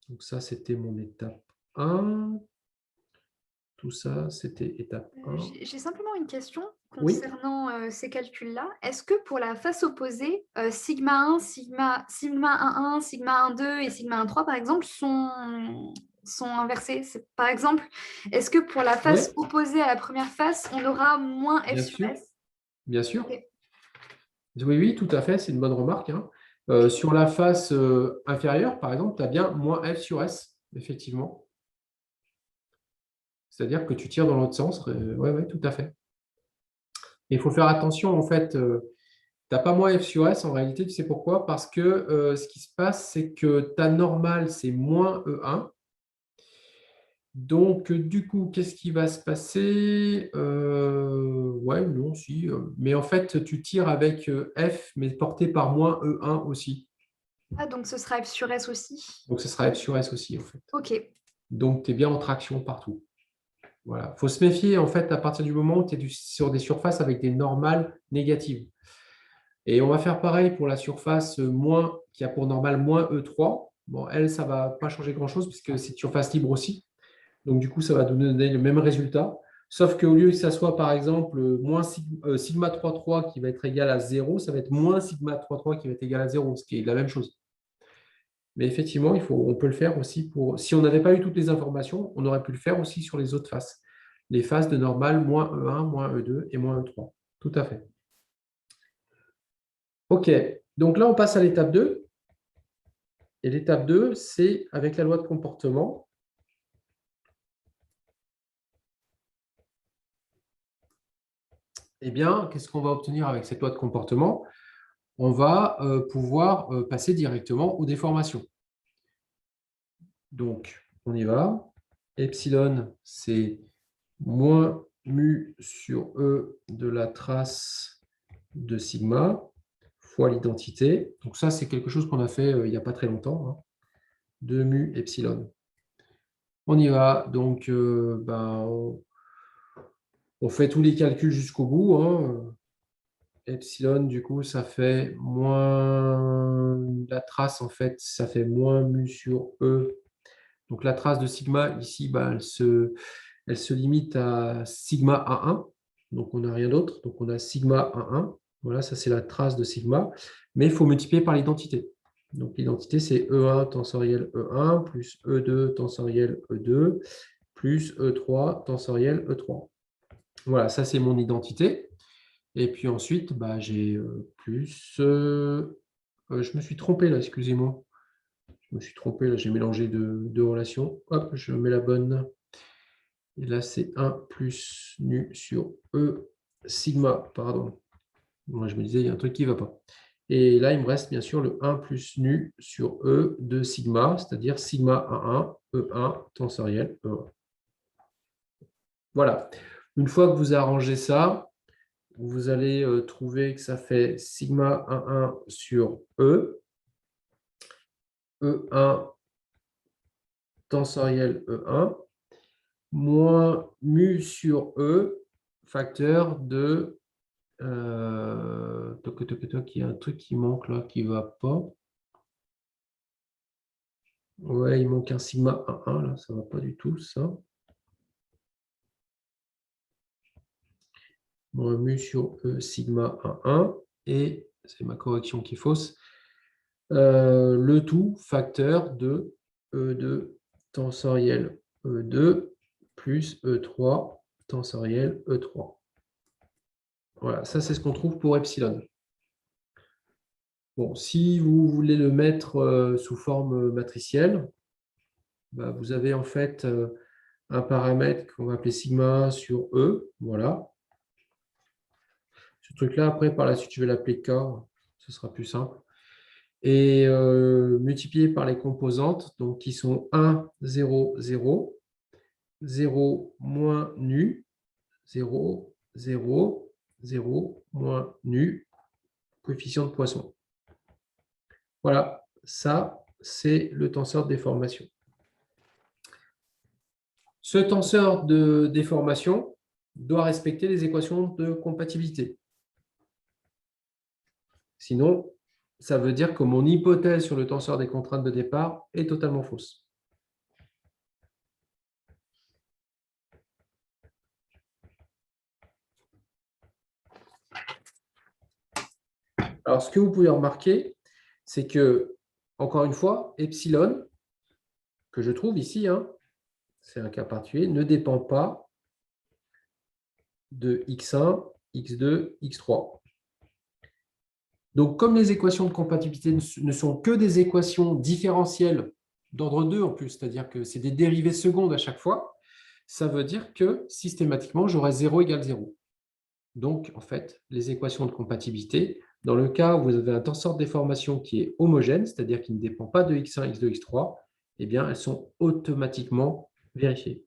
donc ça, c'était mon étape 1. Tout ça, c'était étape 1. J'ai simplement une question Oui. concernant ces calculs-là. Est-ce que pour la face opposée, sigma 1, sigma 1, 1, sigma 1, 2 et sigma 1, 3, par exemple, sont inversés? Par exemple, est-ce que pour la face opposée à la première face, on aura moins F Bien sur sûr. S? Bien sûr. Okay. Oui, oui, tout à fait, c'est une bonne remarque. Sur la face inférieure, par exemple, tu as bien moins F sur S, effectivement. C'est-à-dire que tu tires dans l'autre sens. Oui, tout à fait. Il faut faire attention, en fait, tu n'as pas moins F sur S, en réalité, tu sais pourquoi? Parce que ce qui se passe, c'est que ta normale, c'est moins E1. Donc, du coup, qu'est-ce qui va se passer? Ouais, non, si. Mais en fait, tu tires avec F, mais porté par moins E1 aussi. Ah, donc ce sera F sur S aussi. Donc, ce sera F sur S aussi, en fait. OK. Donc, tu es bien en traction partout. Voilà. Il faut se méfier, en fait, à partir du moment où tu es sur des surfaces avec des normales négatives. Et on va faire pareil pour la surface qui a pour normale moins E3. Bon, elle, ça ne va pas changer grand-chose puisque c'est une surface libre aussi. Donc, du coup, ça va nous donner le même résultat. Sauf qu'au lieu que ça soit, par exemple, sigma 3,3 qui va être égal à 0, ça va être moins sigma 3,3 qui va être égal à 0, ce qui est la même chose. Mais effectivement, on peut le faire aussi pour… Si on n'avait pas eu toutes les informations, on aurait pu le faire aussi sur les autres faces. Les faces de normal, moins E1, moins E2 et moins E3. Tout à fait. OK. Donc là, on passe à l'étape 2. Et l'étape 2, c'est avec la loi de comportement. Eh bien, qu'est-ce qu'on va obtenir avec cette loi de comportement? On va pouvoir passer directement aux déformations. Donc, on y va. Epsilon, c'est moins mu sur E de la trace de sigma fois l'identité. Donc ça, c'est quelque chose qu'on a fait il n'y a pas très longtemps. Hein. 2 mu epsilon. On y va. Donc, on fait tous les calculs jusqu'au bout. Hein. Epsilon, du coup, ça fait moins… La trace, en fait, ça fait moins mu sur E. Donc, la trace de sigma, ici, elle se limite à sigma A1. Donc, on n'a rien d'autre. Donc, on a sigma A1. Voilà, ça, c'est la trace de sigma. Mais il faut multiplier par l'identité. Donc, l'identité, c'est E1 tensoriel E1 plus E2 tensoriel E2 plus E3 tensoriel E3. Voilà, ça, c'est mon identité. Et puis ensuite, j'ai plus… je me suis trompé là, excusez-moi. Je me suis trompé, là, j'ai mélangé deux relations. Hop, je mets la bonne. Et là, c'est 1 plus nu sur E sigma, pardon. Moi, je me disais, il y a un truc qui ne va pas. Et là, il me reste bien sûr le 1 plus nu sur E de sigma, c'est-à-dire sigma A1, E1, tensoriel E1. Voilà. Une fois que vous arrangez ça, vous allez trouver que ça fait sigma 1,1 sur E, E1 tensoriel E1, moins mu sur E, facteur de… il y a un truc qui manque là, qui ne va pas. Ouais, il manque un sigma 1,1, là, ça ne va pas du tout, ça. Moins mu sur E, sigma 1,1, et c'est ma correction qui est fausse. Le tout facteur de E2 tensoriel E2 plus E3 tensoriel E3. Voilà, ça c'est ce qu'on trouve pour epsilon. Bon, si vous voulez le mettre sous forme matricielle, vous avez en fait un paramètre qu'on va appeler sigma sur E. Voilà. Ce truc-là, après, par la suite, je vais l'appeler K. Ce sera plus simple. Et multiplié par les composantes, donc qui sont 1, 0, 0, 0, moins nu, 0, 0, 0, moins nu, coefficient de Poisson. Voilà, ça, c'est le tenseur de déformation. Ce tenseur de déformation doit respecter les équations de compatibilité. Sinon, ça veut dire que mon hypothèse sur le tenseur des contraintes de départ est totalement fausse. Alors, ce que vous pouvez remarquer, c'est que, encore une fois, epsilon, que je trouve ici, hein, c'est un cas particulier, ne dépend pas de x1, x2, x3. Donc, comme les équations de compatibilité ne sont que des équations différentielles d'ordre 2 en plus, c'est-à-dire que c'est des dérivées secondes à chaque fois, ça veut dire que systématiquement, j'aurai 0 égale 0. Donc, en fait, les équations de compatibilité, dans le cas où vous avez un tenseur de déformation qui est homogène, c'est-à-dire qui ne dépend pas de x1, x2, x3, eh bien, elles sont automatiquement vérifiées.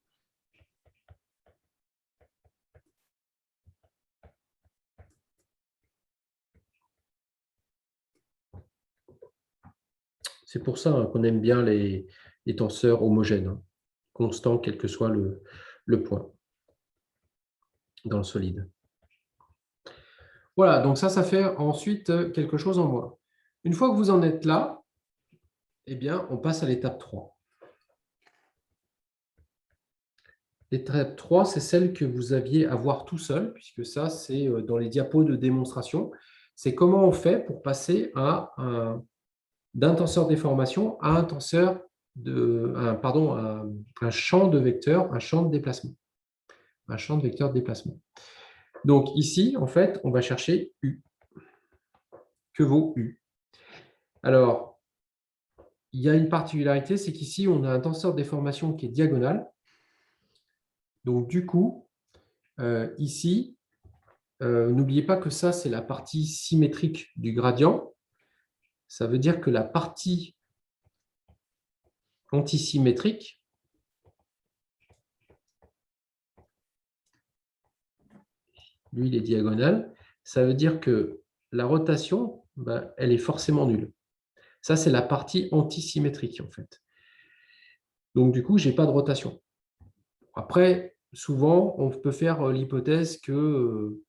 C'est pour ça qu'on aime bien les tenseurs homogènes, hein, constants, quel que soit le point dans le solide. Voilà, donc ça fait ensuite quelque chose en moins. Une fois que vous en êtes là, eh bien, on passe à l'étape 3. L'étape 3, c'est celle que vous aviez à voir tout seul, puisque ça, c'est dans les diapos de démonstration. C'est comment on fait pour passer d'un tenseur déformation à un tenseur un champ de vecteurs, un champ de déplacement. Un champ de vecteurs de déplacement. Donc ici, en fait, on va chercher U. Que vaut U? Alors, il y a une particularité, c'est qu'ici, on a un tenseur de déformation qui est diagonal. Donc, du coup, ici, n'oubliez pas que ça, c'est la partie symétrique du gradient. Ça veut dire que la partie antisymétrique, lui, il est diagonal. Ça veut dire que la rotation, ben, elle est forcément nulle. Ça, c'est la partie antisymétrique, en fait. Donc, du coup, je n'ai pas de rotation. Après, souvent, on peut faire l'hypothèse que,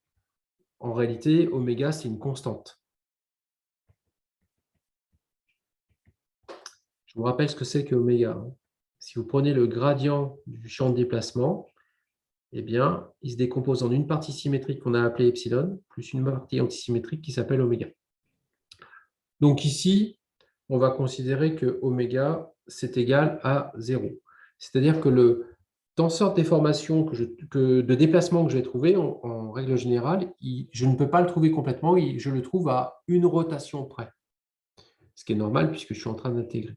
en réalité, oméga, c'est une constante. Je vous rappelle ce que c'est que oméga. Si vous prenez le gradient du champ de déplacement, eh bien, il se décompose en une partie symétrique qu'on a appelée epsilon, plus une partie antisymétrique qui s'appelle oméga. Donc ici, on va considérer que oméga, c'est égal à 0. C'est-à-dire que le tenseur de déformation, de déplacement que je vais trouver, en règle générale, je ne peux pas le trouver complètement, je le trouve à une rotation près. Ce qui est normal puisque je suis en train d'intégrer.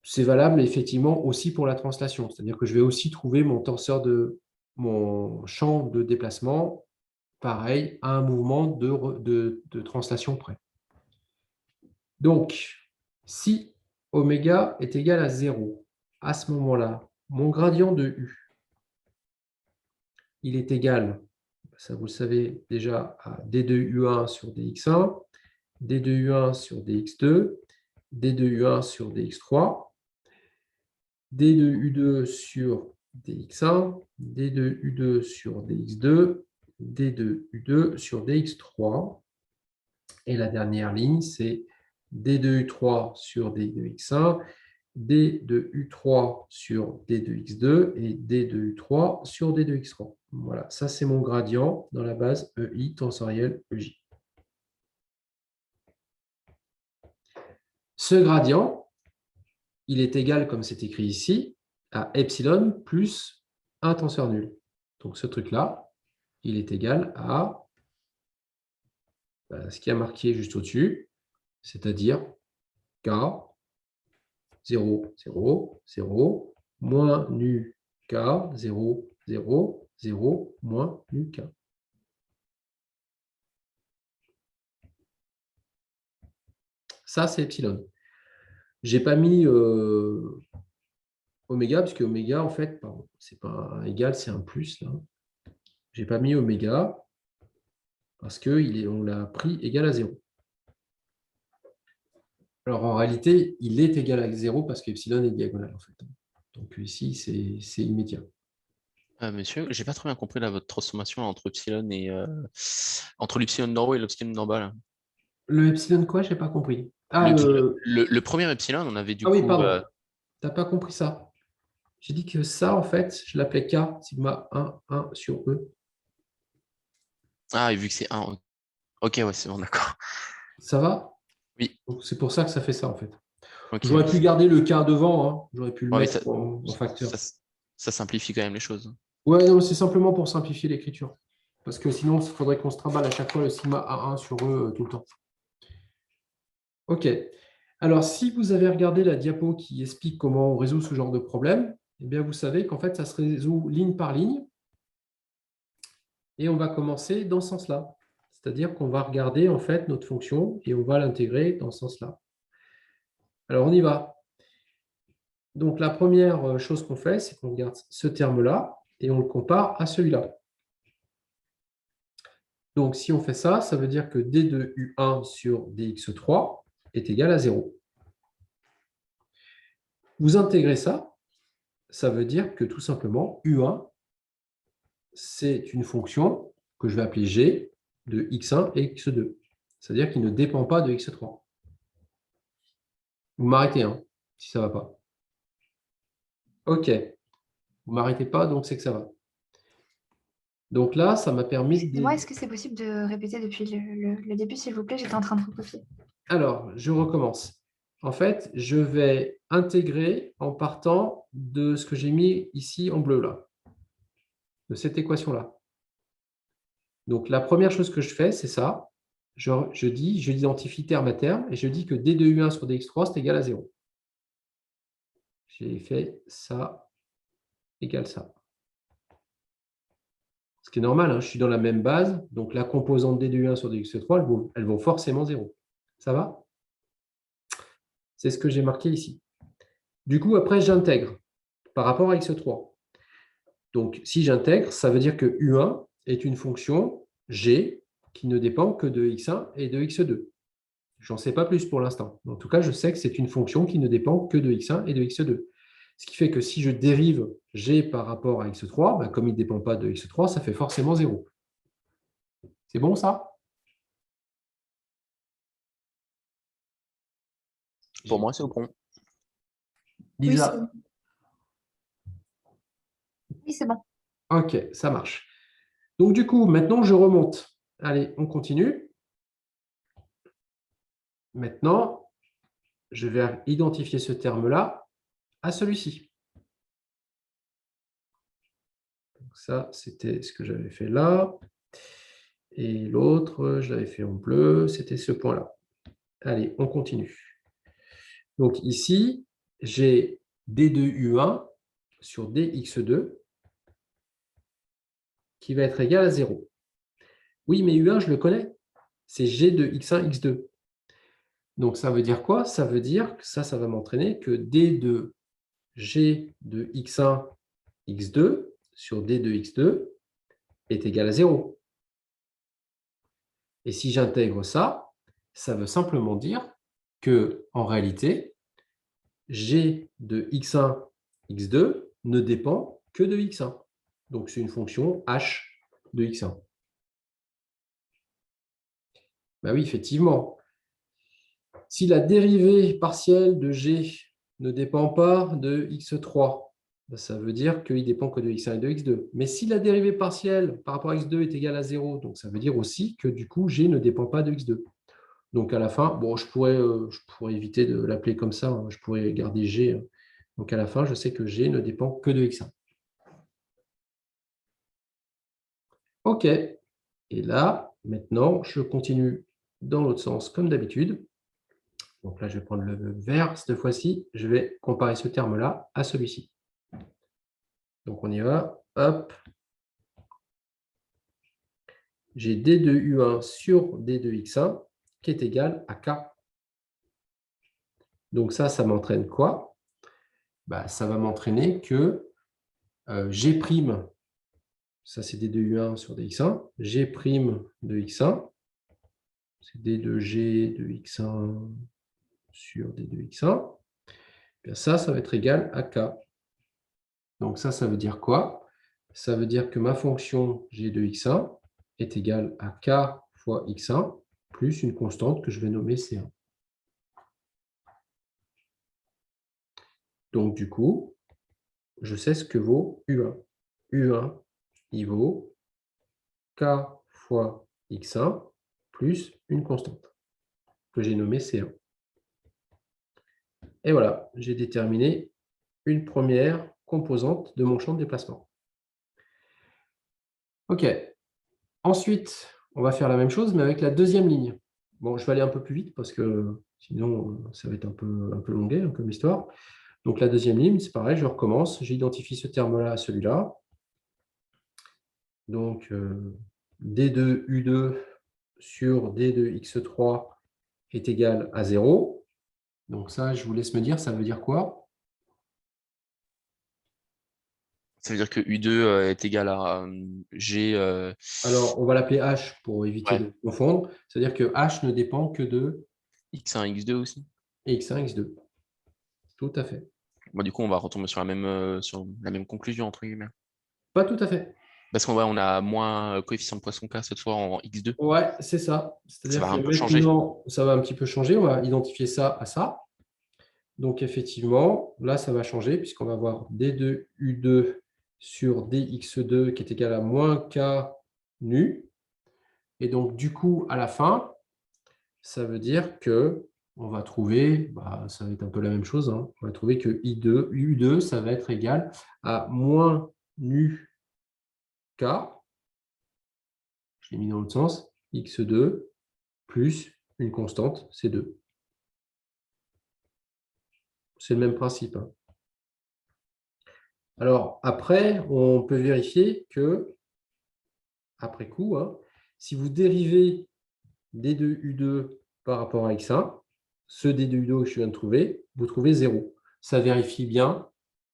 C'est valable effectivement aussi pour la translation, c'est-à-dire que je vais aussi trouver mon champ de déplacement, pareil, à un mouvement de translation près. Donc, si oméga est égal à 0, à ce moment-là, mon gradient de U, il est égal, ça vous le savez déjà, à d2u1 sur dx1, d2u1 sur dx2, d2u1 sur dx3, d2u2 sur dx1, d2u2 sur dx2, d2u2 sur dx3. Et la dernière ligne, c'est d2u3 sur d2x1, d2u3 sur d2x2 et d2u3 sur d2x3. Voilà, ça c'est mon gradient dans la base EI tensoriel EJ. Ce gradient, il est égal, comme c'est écrit ici, à epsilon plus un tenseur nul. Donc ce truc-là, il est égal à ce qui est marqué juste au-dessus, c'est-à-dire K 0, 0, 0, moins nu K, 0, 0, 0, moins nu K. Ça, c'est epsilon. Je n'ai pas mis oméga, puisque oméga, en fait, ce n'est pas un égal, c'est un plus. Je n'ai pas mis oméga, parce qu'on l'a pris égal à 0. Alors, en réalité, il est égal à 0 parce qu'epsilon est diagonal, en fait. Donc, ici, c'est immédiat. Monsieur, j'ai pas très bien compris là, votre transformation entre epsilon et entre l'epsilon d'en haut et l'epsilon d'en bas. Là. Le epsilon quoi? Je n'ai pas compris. Le premier epsilon, on avait du coup. Oui, pardon. Tu n'as pas compris ça. J'ai dit que ça, en fait, je l'appelais K, sigma 1, 1 sur E. Ah, et vu que c'est 1. Ok, ouais, c'est bon, d'accord. Ça va? Oui. C'est pour ça que ça fait ça, en fait. Okay. J'aurais pu garder le K devant. Hein. J'aurais pu le mettre en facteur. Ça simplifie quand même les choses. Ouais, non, c'est simplement pour simplifier l'écriture. Parce que sinon, il faudrait qu'on se trimballe à chaque fois le sigma A1 sur E tout le temps. OK. Alors, si vous avez regardé la diapo qui explique comment on résout ce genre de problème, eh bien, vous savez qu'en fait, ça se résout ligne par ligne. Et on va commencer dans ce sens-là. C'est-à-dire qu'on va regarder en fait notre fonction et on va l'intégrer dans ce sens-là. Alors, on y va. Donc, la première chose qu'on fait, c'est qu'on regarde ce terme-là et on le compare à celui-là. Donc, si on fait ça, ça veut dire que d de U1 sur dx3 est égal à 0. Vous intégrez ça, ça veut dire que tout simplement, U1, c'est une fonction que je vais appeler g de x1 et x2. C'est-à-dire qu'il ne dépend pas de x3. Vous m'arrêtez, hein, si ça ne va pas. OK. Vous ne m'arrêtez pas, donc c'est que ça va. Donc là, ça m'a permis de... Moi, est-ce que c'est possible de répéter depuis le début, s'il vous plaît? J'étais en train de recopier. Alors, je recommence. En fait, je vais intégrer en partant de ce que j'ai mis ici en bleu, là, de cette équation-là. Donc, la première chose que je fais, c'est ça. J'identifie terme à terme et je dis que d de U1 sur dx3, c'est égal à 0. J'ai fait ça égale ça. Ce qui est normal, hein, je suis dans la même base, donc la composante d de U1 sur dx3, elles vont forcément 0. Ça va? C'est ce que j'ai marqué ici. Du coup, après, j'intègre par rapport à x3. Donc, si j'intègre, ça veut dire que U1 est une fonction g qui ne dépend que de x1 et de x2. J'en sais pas plus pour l'instant. En tout cas, je sais que c'est une fonction qui ne dépend que de x1 et de x2. Ce qui fait que si je dérive g par rapport à x3, ben, comme il ne dépend pas de x3, ça fait forcément 0. C'est bon, ça? Pour moi, c'est bon. Lisa? Oui, c'est bon. Ok, ça marche. Donc, du coup, maintenant, je remonte. Allez, on continue. Maintenant, je vais identifier ce terme-là à celui-ci. Ça, c'était ce que j'avais fait là. Et l'autre, je l'avais fait en bleu, c'était ce point-là. Allez, on continue. Donc ici, j'ai d de U1 sur dx2 qui va être égal à 0. Oui, mais U1, je le connais. C'est g de x1, x2. Donc ça veut dire quoi? Ça veut dire que ça va m'entraîner que d de g de x1, x2 sur d de x2 est égal à 0. Et si j'intègre ça, ça veut simplement dire que, en réalité, g de x1, x2 ne dépend que de x1. Donc, c'est une fonction h de x1. Ben oui, effectivement. Si la dérivée partielle de g ne dépend pas de x3, ben ça veut dire qu'il ne dépend que de x1 et de x2. Mais si la dérivée partielle par rapport à x2 est égale à 0, donc ça veut dire aussi que du coup, g ne dépend pas de x2. Donc, à la fin, bon, je pourrais éviter de l'appeler comme ça, hein, je pourrais garder g. Hein. Donc, à la fin, je sais que g ne dépend que de x1. OK. Et là, maintenant, je continue dans l'autre sens comme d'habitude. Donc là, je vais prendre le vert cette fois-ci. Je vais comparer ce terme-là à celui-ci. Donc, on y va. Hop. J'ai d de U1 sur d de x1 qui est égal à k. Donc ça m'entraîne quoi? Bah, ça va m'entraîner que g', ça c'est d de U1 sur dx1, g' de x1, c'est d de g de x1 sur d de x1, bien ça va être égal à k. Donc ça veut dire quoi? Ça veut dire que ma fonction g de x1 est égale à k fois x1 plus une constante que je vais nommer C1. Donc du coup, je sais ce que vaut U1. U1, il vaut k fois x1 plus une constante que j'ai nommée C1. Et voilà, j'ai déterminé une première composante de mon champ de déplacement. OK. Ensuite, on va faire la même chose, mais avec la deuxième ligne. Bon, je vais aller un peu plus vite parce que sinon, ça va être un peu longuet comme histoire. Donc, la deuxième ligne, c'est pareil, je recommence. J'identifie ce terme-là à celui-là. Donc, d de U2 sur d de x3 est égal à 0. Donc, ça, je vous laisse me dire, ça veut dire quoi? Ça veut dire que U2 est égal à G. Alors, on va l'appeler H pour éviter de confondre. C'est-à-dire que H ne dépend que de X1, X2 aussi. X1, X2. Tout à fait. Bon, du coup, on va retomber sur la même conclusion, entre guillemets. Pas tout à fait. Parce qu'on a moins coefficient de Poisson-K cette fois en X2. Ouais, c'est ça. C'est-à-dire va un que peu changer. maintenant, ça va un petit peu changer. On va identifier ça à ça. Donc, effectivement, là, ça va changer puisqu'on va avoir D2 U2 sur dx2 qui est égal à moins k nu. Et donc, du coup, à la fin, ça veut dire que on va trouver, ça va être un peu la même chose, hein, on va trouver que U2, ça va être égal à moins nu k, je l'ai mis dans l'autre sens, x2 plus une constante, C2. C'est le même principe. Hein. Alors, après, on peut vérifier que, après coup, hein, si vous dérivez D2U2 par rapport à X1, ce D2U2 que je viens de trouver, vous trouvez 0. Ça vérifie bien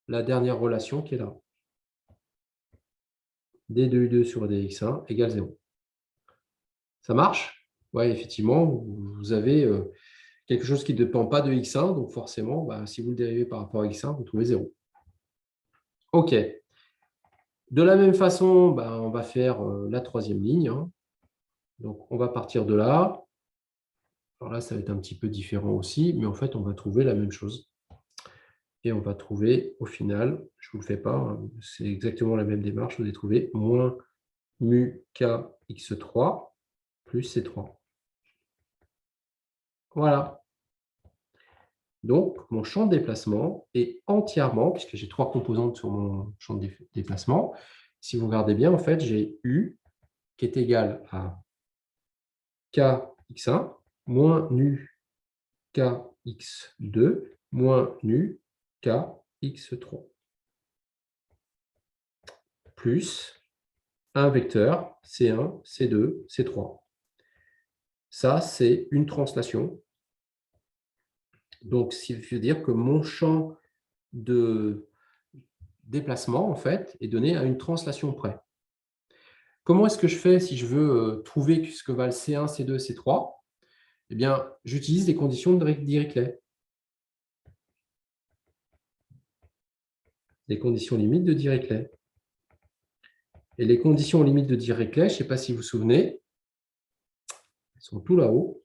la dernière relation qui est là. D2U2 sur DX1 égale 0. Ça marche? Oui, effectivement, vous avez quelque chose qui ne dépend pas de X1, donc forcément, si vous le dérivez par rapport à X1, vous trouvez 0. OK. De la même façon, on va faire la troisième ligne. Hein. Donc, on va partir de là. Alors là, ça va être un petit peu différent aussi, mais en fait, on va trouver la même chose. Et on va trouver, au final, je ne vous le fais pas, hein, c'est exactement la même démarche, on va trouver moins mu kx3 plus c3. Voilà. Donc, mon champ de déplacement est entièrement, puisque j'ai 3 composantes sur mon champ de déplacement, si vous regardez bien, en fait, j'ai U qui est égal à kx1 moins nu kx2 moins nu kx3 plus un vecteur C1, C2, C3. Ça, c'est une translation. Donc, ça veut dire que mon champ de déplacement, en fait, est donné à une translation près. Comment est-ce que je fais si je veux trouver ce que valent C1, C2, C3? Eh bien, j'utilise les conditions de Dirichlet. Les conditions limites de Dirichlet. Et les conditions limites de Dirichlet, je ne sais pas si vous vous souvenez, elles sont tout là-haut.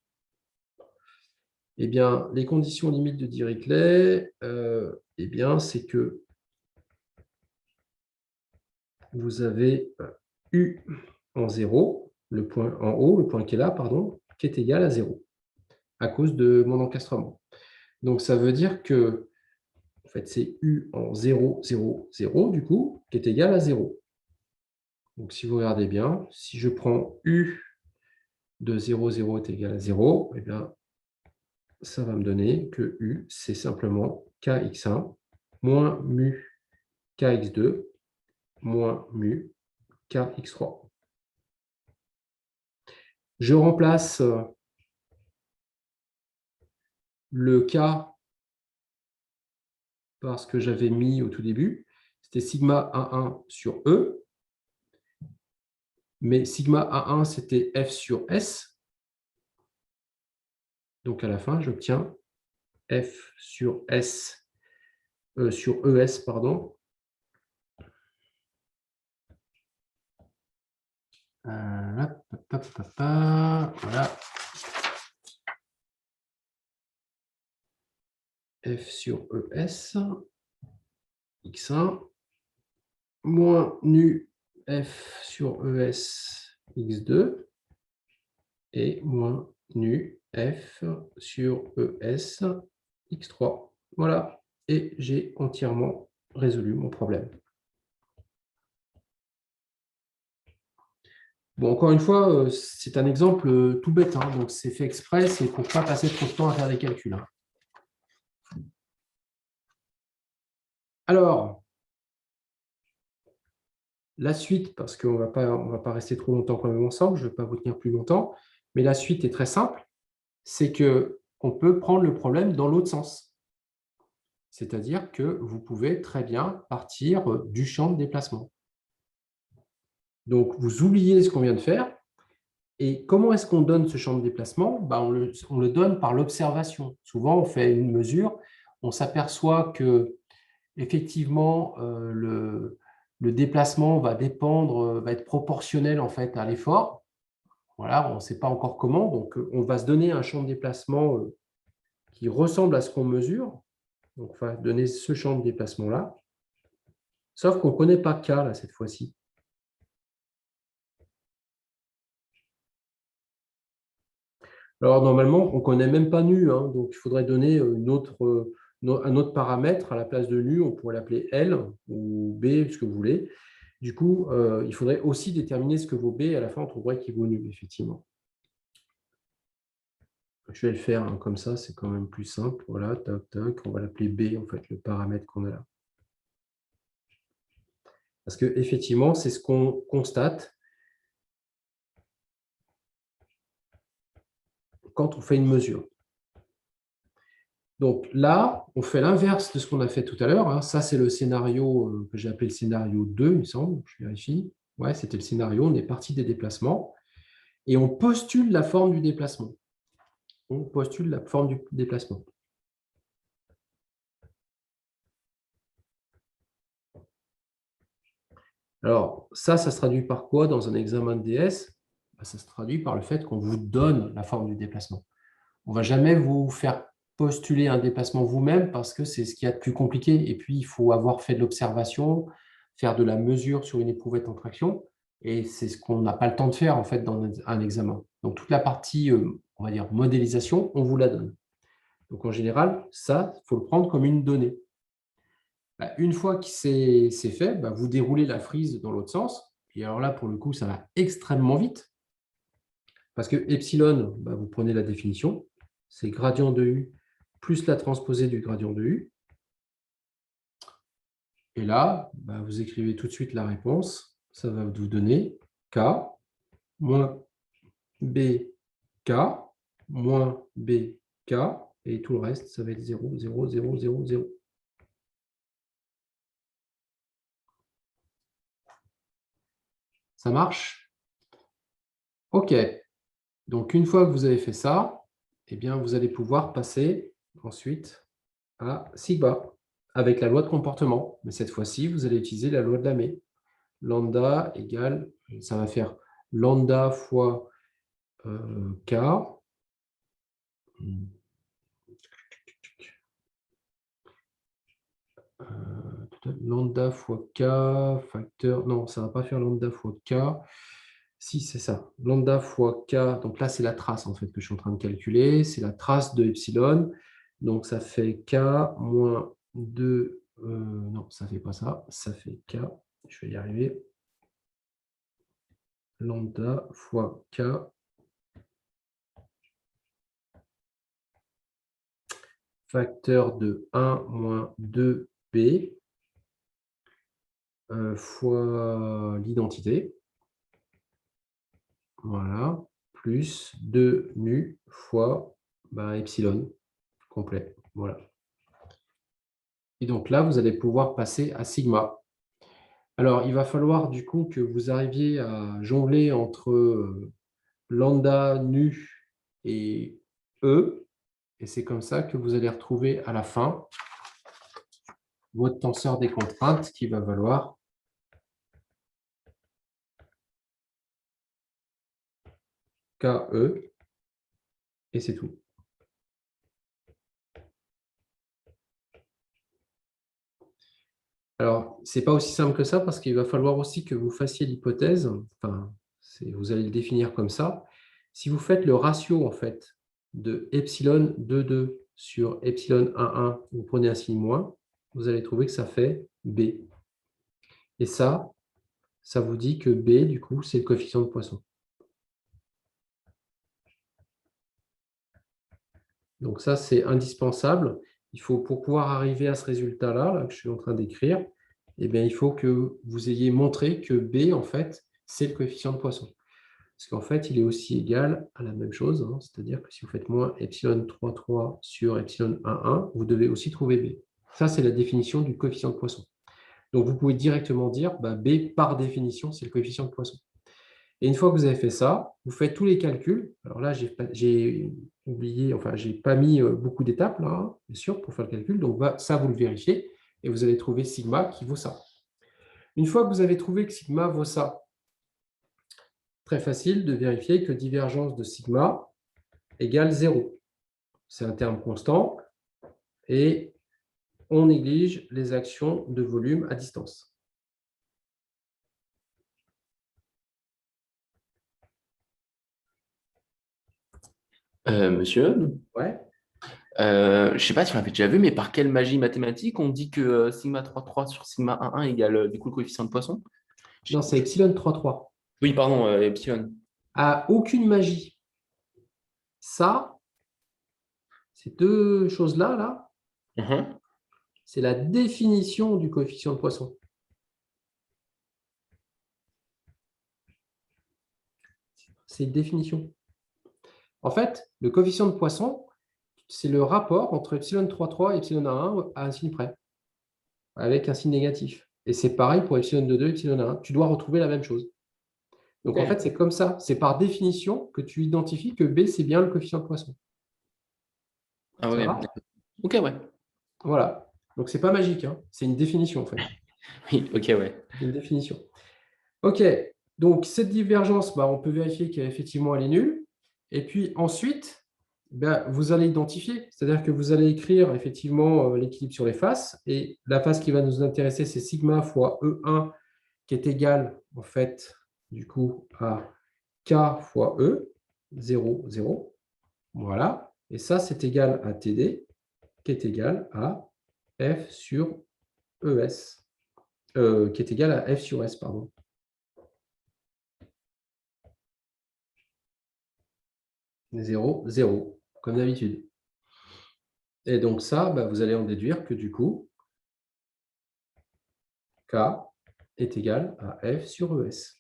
Eh bien, les conditions limites de Dirichlet, eh bien, c'est que vous avez U en 0, le point en haut, le point qui est là, pardon, qui est égal à 0, à cause de mon encastrement. Donc, ça veut dire que en fait, c'est U en 0, 0, 0, du coup, qui est égal à 0. Donc, si vous regardez bien, si je prends U de 0, 0 est égal à 0, eh bien, ça va me donner que U, c'est simplement kx1 moins mu kx2 moins mu kx3. Je remplace le k par ce que j'avais mis au tout début. C'était sigma A1 sur E. Mais sigma A1, c'était F sur S. Donc, à la fin, j'obtiens F sur S, sur ES, pardon. Voilà. F sur ES, X1, moins nu F sur ES, X2, et moins nu F sur ES, X3. Voilà, et j'ai entièrement résolu mon problème. Bon, encore une fois, c'est un exemple tout bête, hein, donc c'est fait exprès, c'est pour ne pas passer trop de temps à faire des calculs. Hein. Alors, la suite, parce qu'on ne va pas rester trop longtemps quand même ensemble, je ne vais pas vous tenir plus longtemps, mais la suite est très simple, c'est qu'on peut prendre le problème dans l'autre sens. C'est-à-dire que vous pouvez très bien partir du champ de déplacement. Donc, vous oubliez ce qu'on vient de faire. Et comment est-ce qu'on donne ce champ de déplacement? On le donne par l'observation. Souvent, on fait une mesure, on s'aperçoit que effectivement, le déplacement va dépendre, va être proportionnel en fait à l'effort. Voilà, on ne sait pas encore comment, donc on va se donner un champ de déplacement qui ressemble à ce qu'on mesure. Donc, on va donner ce champ de déplacement-là. Sauf qu'on ne connaît pas K là, cette fois-ci. Alors, normalement, on ne connaît même pas nu, hein, donc il faudrait donner un autre paramètre à la place de nu. On pourrait l'appeler L ou B, ce que vous voulez. Du coup, il faudrait aussi déterminer ce que vaut B. À la fin, on trouverait qu'il vaut nu, effectivement. Je vais le faire hein, comme ça, c'est quand même plus simple. Voilà, tac, tac. On va l'appeler B, en fait, le paramètre qu'on a là. Parce qu'effectivement, c'est ce qu'on constate quand on fait une mesure. Donc là, on fait l'inverse de ce qu'on a fait tout à l'heure. Hein. Ça, c'est le scénario que j'ai appelé le scénario 2, il me semble. Je vérifie. Ouais, c'était le scénario. On est parti des déplacements. Et on postule la forme du déplacement. On postule la forme du déplacement. Alors, ça se traduit par quoi dans un examen de DS? Ça se traduit par le fait qu'on vous donne la forme du déplacement. On ne va jamais vous faire postuler un déplacement vous-même parce que c'est ce qu'il y a de plus compliqué. Et puis, il faut avoir fait de l'observation, faire de la mesure sur une éprouvette en traction. Et c'est ce qu'on n'a pas le temps de faire en fait dans un examen. Donc, toute la partie, on va dire, modélisation, on vous la donne. Donc, en général, ça, il faut le prendre comme une donnée. Une fois que c'est fait, vous déroulez la frise dans l'autre sens. Et alors là, pour le coup, ça va extrêmement vite. Parce que epsilon, vous prenez la définition, c'est gradient de U plus la transposée du gradient de U. Et là, vous écrivez tout de suite la réponse. Ça va vous donner K moins BK moins BK. Et tout le reste, ça va être 0, 0, 0, 0, 0. Ça marche? OK. Donc, une fois que vous avez fait ça, eh bien, vous allez pouvoir passer ensuite à sigma avec la loi de comportement. Mais cette fois-ci, vous allez utiliser la loi de Lamé. Lambda égale, ça va faire lambda fois K. Lambda fois K facteur, non, ça ne va pas faire lambda fois K. Si, c'est ça. Lambda fois K, donc là, c'est la trace en fait que je suis en train de calculer. C'est la trace de epsilon. Donc, ça fait K moins 2. Non, ça ne fait pas ça. Ça fait K. Je vais y arriver. Lambda fois K. Facteur de 1 moins 2B fois l'identité. Voilà, plus 2 nu fois epsilon complet. Voilà. Et donc là, vous allez pouvoir passer à sigma. Alors, il va falloir du coup que vous arriviez à jongler entre lambda nu et E. Et c'est comme ça que vous allez retrouver à la fin votre tenseur des contraintes qui va valoir KE. Et c'est tout. Alors, ce n'est pas aussi simple que ça parce qu'il va falloir aussi que vous fassiez l'hypothèse, enfin, vous allez le définir comme ça. Si vous faites le ratio en fait, de epsilon 2,2 sur epsilon 1,1, vous prenez un signe moins, vous allez trouver que ça fait B. Et ça vous dit que B, du coup, c'est le coefficient de Poisson. Donc ça, c'est indispensable. Il faut, pour pouvoir arriver à ce résultat-là, là, que je suis en train d'écrire, eh bien, il faut que vous ayez montré que B, en fait, c'est le coefficient de Poisson. Parce qu'en fait, il est aussi égal à la même chose, hein, c'est-à-dire que si vous faites moins epsilon 3,3 sur epsilon 1,1, vous devez aussi trouver B. Ça, c'est la définition du coefficient de Poisson. Donc, vous pouvez directement dire B, par définition, c'est le coefficient de Poisson. Et une fois que vous avez fait ça, vous faites tous les calculs. Alors là, j'ai oublié, enfin, je n'ai pas mis beaucoup d'étapes, là, hein, bien sûr, pour faire le calcul. Donc, ça, vous le vérifiez et vous allez trouver sigma qui vaut ça. Une fois que vous avez trouvé que sigma vaut ça, très facile de vérifier que divergence de sigma égale 0. C'est un terme constant et on néglige les actions de volume à distance. Monsieur, Ouais. je sais pas si on l'avait déjà vu, mais par quelle magie mathématique on dit que sigma 3,3 sur sigma 1,1 égale du coup le coefficient de Poisson? Non, c'est epsilon 3,3. Oui, pardon, epsilon. À aucune magie. Ça, ces deux choses-là, là, Mhm. c'est la définition du coefficient de Poisson. C'est une définition. En fait, le coefficient de Poisson, c'est le rapport entre epsilon 3,3 et epsilon 1,1 à un signe près, avec un signe négatif. Et c'est pareil pour epsilon 2,2 et epsilon 1,1. Tu dois retrouver la même chose. Donc, en fait, Ok. c'est comme ça. C'est par définition que tu identifies que B, c'est bien le coefficient de Poisson. Ah Ça ouais. va? Ok, ouais. Voilà. Donc, c'est pas magique, hein. C'est une définition, en fait. Oui, ok, ouais. C'est une définition. OK. Donc, cette divergence, on peut vérifier qu'effectivement, elle est nulle. Et puis ensuite, vous allez identifier. C'est-à-dire que vous allez écrire effectivement l'équilibre sur les faces. Et la face qui va nous intéresser, c'est sigma fois E1 qui est égal, en fait, du coup, à K fois E, 0, 0. Voilà. Et ça, c'est égal à TD, qui est égal à F sur ES, qui est égal à F sur S, pardon. 0, 0, comme d'habitude. Et donc ça, vous allez en déduire que du coup, K est égal à F sur ES.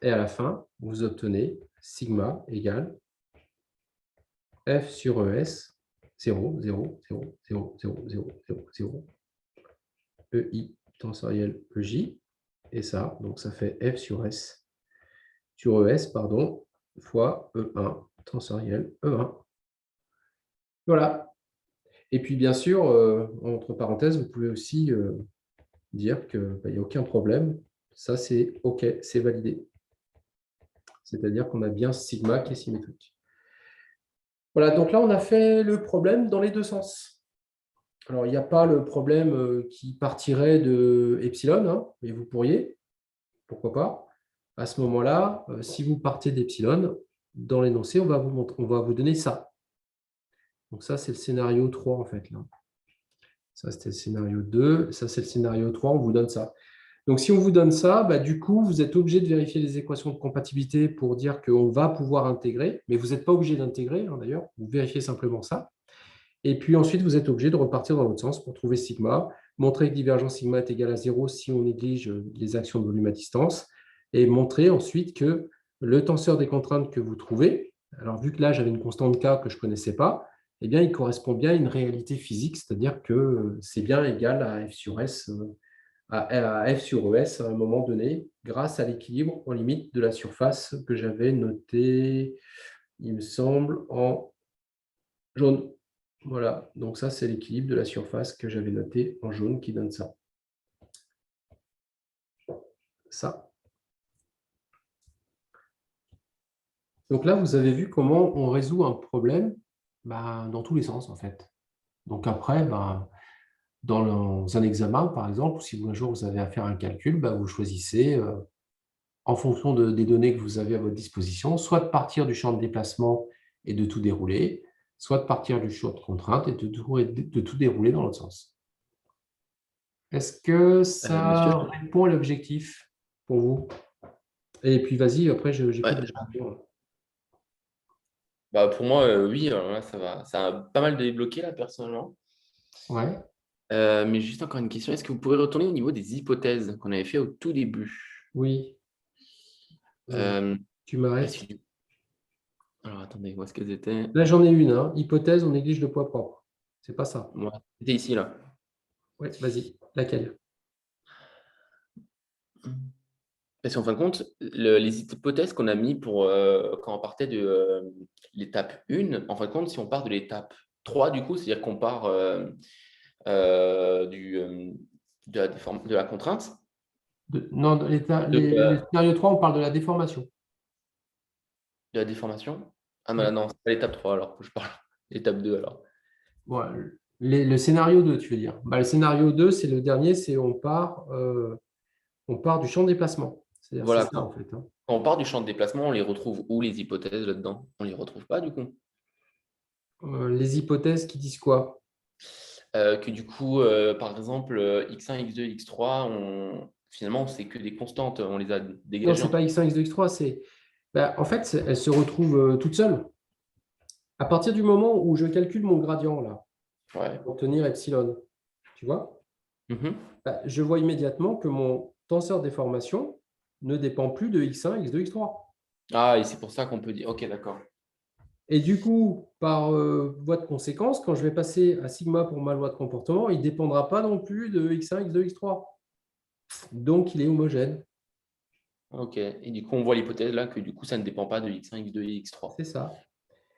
Et à la fin, vous obtenez sigma égale F sur ES 0, 0, 0, 0, 0, 0, 0, 0, EI tensoriel EJ. Et ça, donc ça fait F sur S sur ES, pardon, fois E1 tensoriel E1. Voilà. Et puis, bien sûr, entre parenthèses, vous pouvez aussi dire qu'il n'y a aucun problème. Ça, c'est OK, c'est validé. C'est-à-dire qu'on a bien sigma qui est symétrique. Voilà, donc là, on a fait le problème dans les deux sens. Alors, il n'y a pas le problème qui partirait de epsilon, hein, mais vous pourriez, pourquoi pas. À ce moment-là, si vous partez d'epsilon, dans l'énoncé, on va vous donner ça. Donc ça, c'est le scénario 3, en fait. Là. Ça, c'était le scénario 2. Ça, c'est le scénario 3. On vous donne ça. Donc, si on vous donne ça, du coup, vous êtes obligé de vérifier les équations de compatibilité pour dire qu'on va pouvoir intégrer. Mais vous n'êtes pas obligé d'intégrer, hein, d'ailleurs. Vous vérifiez simplement ça. Et puis ensuite, vous êtes obligé de repartir dans l'autre sens pour trouver sigma, montrer que divergence sigma est égale à 0 si on néglige les actions de volume à distance, et montrer ensuite que le tenseur des contraintes que vous trouvez, alors vu que là, j'avais une constante K que je ne connaissais pas, eh bien, il correspond bien à une réalité physique, c'est-à-dire que c'est bien égal à F sur S, à F sur ES à un moment donné, grâce à l'équilibre en limite de la surface que j'avais noté, il me semble, en jaune. Voilà, donc ça, c'est l'équilibre de la surface que j'avais noté en jaune qui donne ça. Ça. Donc là, vous avez vu comment on résout un problème dans tous les sens, en fait. Donc après, dans un examen, par exemple, si un jour vous avez à faire un calcul, vous choisissez, en fonction des données que vous avez à votre disposition, soit de partir du champ de déplacement et de tout dérouler, soit de partir du champ de contrainte et de tout dérouler dans l'autre sens. Est-ce que Monsieur, ça répond à l'objectif pour vous? Et puis, vas-y, après, j'écoute ouais, les questions. pour moi, oui, alors là, ça va. Ça a pas mal débloqué là, personnellement. Ouais, Mais juste encore une question. Est-ce que vous pourrez retourner au niveau des hypothèses qu'on avait fait au tout début? oui. Euh, Tu parce m'arrêtes. que- Alors, attendez, où est-ce qu'elles étaient? Là, j'en ai une. Hein. Hypothèse, on néglige le poids propre. C'est pas ça. Ouais, c'était ici, là. Oui, vas-y. Laquelle? Parce qu'en fin de compte, les hypothèses qu'on a mis pour quand on partait de l'étape 1, en fin de compte, si on part de l'étape 3, du coup, c'est-à-dire qu'on part de la contrainte. Non, De, les scénarios 3, on parle de la déformation. de la déformation. Ah Ouais. non, c'est pas l'étape 3 alors que je parle. L'étape 2 alors. Ouais, le scénario 2, tu veux dire. Le scénario 2, c'est le dernier, c'est on part du champ de déplacement. C'est-à-dire, c'est Voilà. ça, en fait. Hein. Quand on part du champ de déplacement, on les retrouve où les hypothèses là-dedans? On les retrouve pas du coup. Les hypothèses qui disent quoi? Que du coup, par exemple, x1, x2, x3, finalement, c'est que des constantes. On les a Non, dégagées. c'est pas x1, x2, x3, c'est. En fait, elles se retrouvent toutes seules. À partir du moment où je calcule mon gradient, là, Ouais. pour obtenir epsilon, tu vois, Mhm. je vois immédiatement que mon tenseur de déformation ne dépend plus de x1, x2, x3. Ah, et c'est pour ça qu'on peut dire. Ok, d'accord. Et du coup, par voie de conséquence, quand je vais passer à sigma pour ma loi de comportement, il ne dépendra pas non plus de x1, x2, x3. Donc, il est homogène. Ok. Et du coup, on voit l'hypothèse là que du coup, ça ne dépend pas de x1, x2 et x3. C'est ça.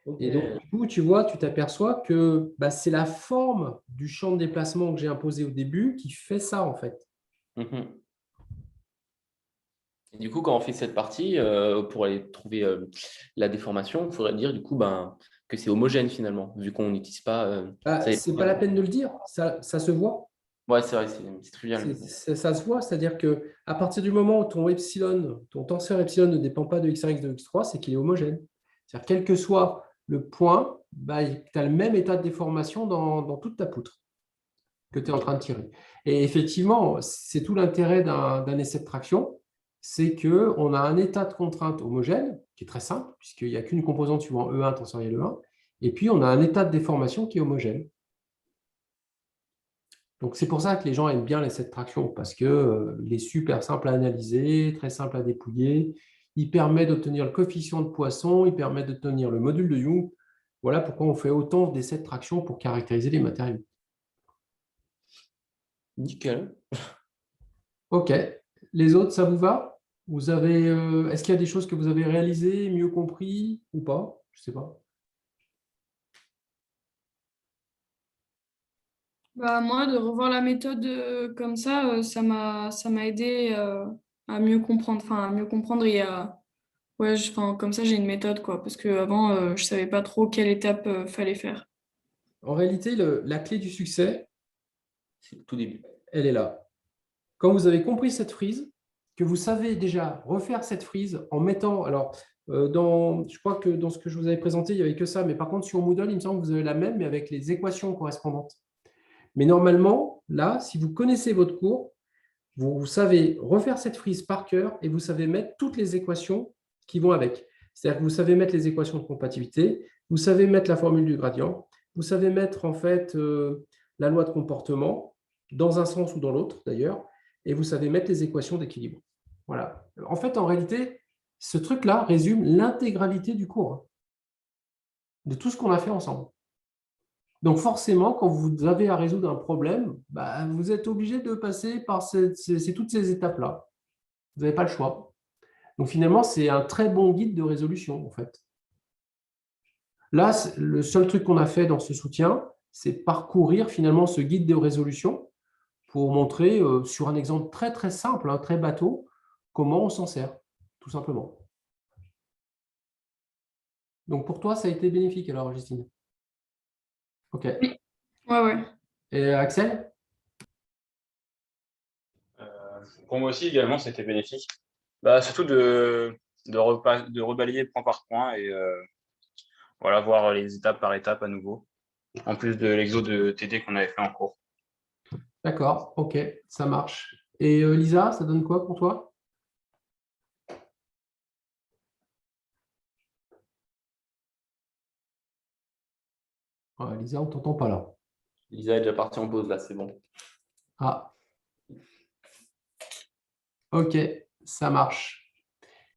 Ok. Et donc, du coup, tu vois, tu t'aperçois que c'est la forme du champ de déplacement que j'ai imposé au début qui fait ça, en fait. Mhm. Et du coup, quand on fait cette partie, pour aller trouver la déformation, il faudrait dire du coup que c'est homogène finalement, vu qu'on n'utilise pas. Ça C'est pas la peine de le dire, ça se voit. Ouais, c'est vrai, c'est trivial. Ça se voit, c'est-à-dire que à partir du moment où ton epsilon, ton tenseur epsilon ne dépend pas de x1, x2, x3, c'est qu'il est homogène. C'est-à-dire quel que soit le point, tu as le même état de déformation dans toute ta poutre que tu es en train de tirer. Et effectivement, c'est tout l'intérêt d'un essai de traction, c'est qu'on a un état de contrainte homogène, qui est très simple, puisqu'il n'y a qu'une composante suivant E1 tensoriel E1, et puis on a un état de déformation qui est homogène. Donc, c'est pour ça que les gens aiment bien l'essai de traction, parce qu'il est super simple à analyser, très simple à dépouiller. Il permet d'obtenir le coefficient de Poisson, il permet d'obtenir le module de Young. Voilà pourquoi on fait autant d'essais de traction pour caractériser les matériaux. Nickel. OK. Les autres, ça vous va? Est-ce qu'il y a des choses que vous avez réalisées, mieux compris ou pas? Je ne sais pas. Bah, moi, de revoir la méthode comme ça, ça m'a aidé à mieux comprendre. Enfin, à mieux comprendre et à. Ouais, enfin, comme ça, j'ai une méthode, quoi. Parce qu'avant, je savais pas trop quelle étape fallait faire. En réalité, la clé du succès, C'est le tout début. elle est là. Quand vous avez compris cette frise, que vous savez déjà refaire cette frise en mettant. Alors, je crois que dans ce que je vous avais présenté, il n'y avait que ça, mais par contre, sur Moodle, il me semble que vous avez la même, mais avec les équations correspondantes. Mais normalement, là, si vous connaissez votre cours, vous savez refaire cette frise par cœur et vous savez mettre toutes les équations qui vont avec. C'est-à-dire que vous savez mettre les équations de compatibilité, vous savez mettre la formule du gradient, vous savez mettre en fait la loi de comportement, dans un sens ou dans l'autre d'ailleurs, et vous savez mettre les équations d'équilibre. Voilà. En fait, en réalité, ce truc-là résume l'intégralité du cours, hein, de tout ce qu'on a fait ensemble. Donc forcément, quand vous avez à résoudre un problème, vous êtes obligé de passer par toutes ces étapes-là. Vous n'avez pas le choix. Donc finalement, c'est un très bon guide de résolution, en fait. Là, le seul truc qu'on a fait dans ce soutien, c'est parcourir finalement ce guide de résolution pour montrer sur un exemple très très simple, très bateau, comment on s'en sert, tout simplement. Donc pour toi, ça a été bénéfique alors, Justine? OK. Oui. Ouais. Et Axel? Pour moi aussi, également, c'était bénéfique. Surtout de rebalayer point par point et voilà, voir les étapes par étape à nouveau, en plus de l'exo de TD qu'on avait fait en cours. D'accord, OK, ça marche. Et Lisa, ça donne quoi pour toi? Lisa, on ne t'entend pas là. Lisa est déjà partie en pause là, c'est bon. Ah. OK, ça marche.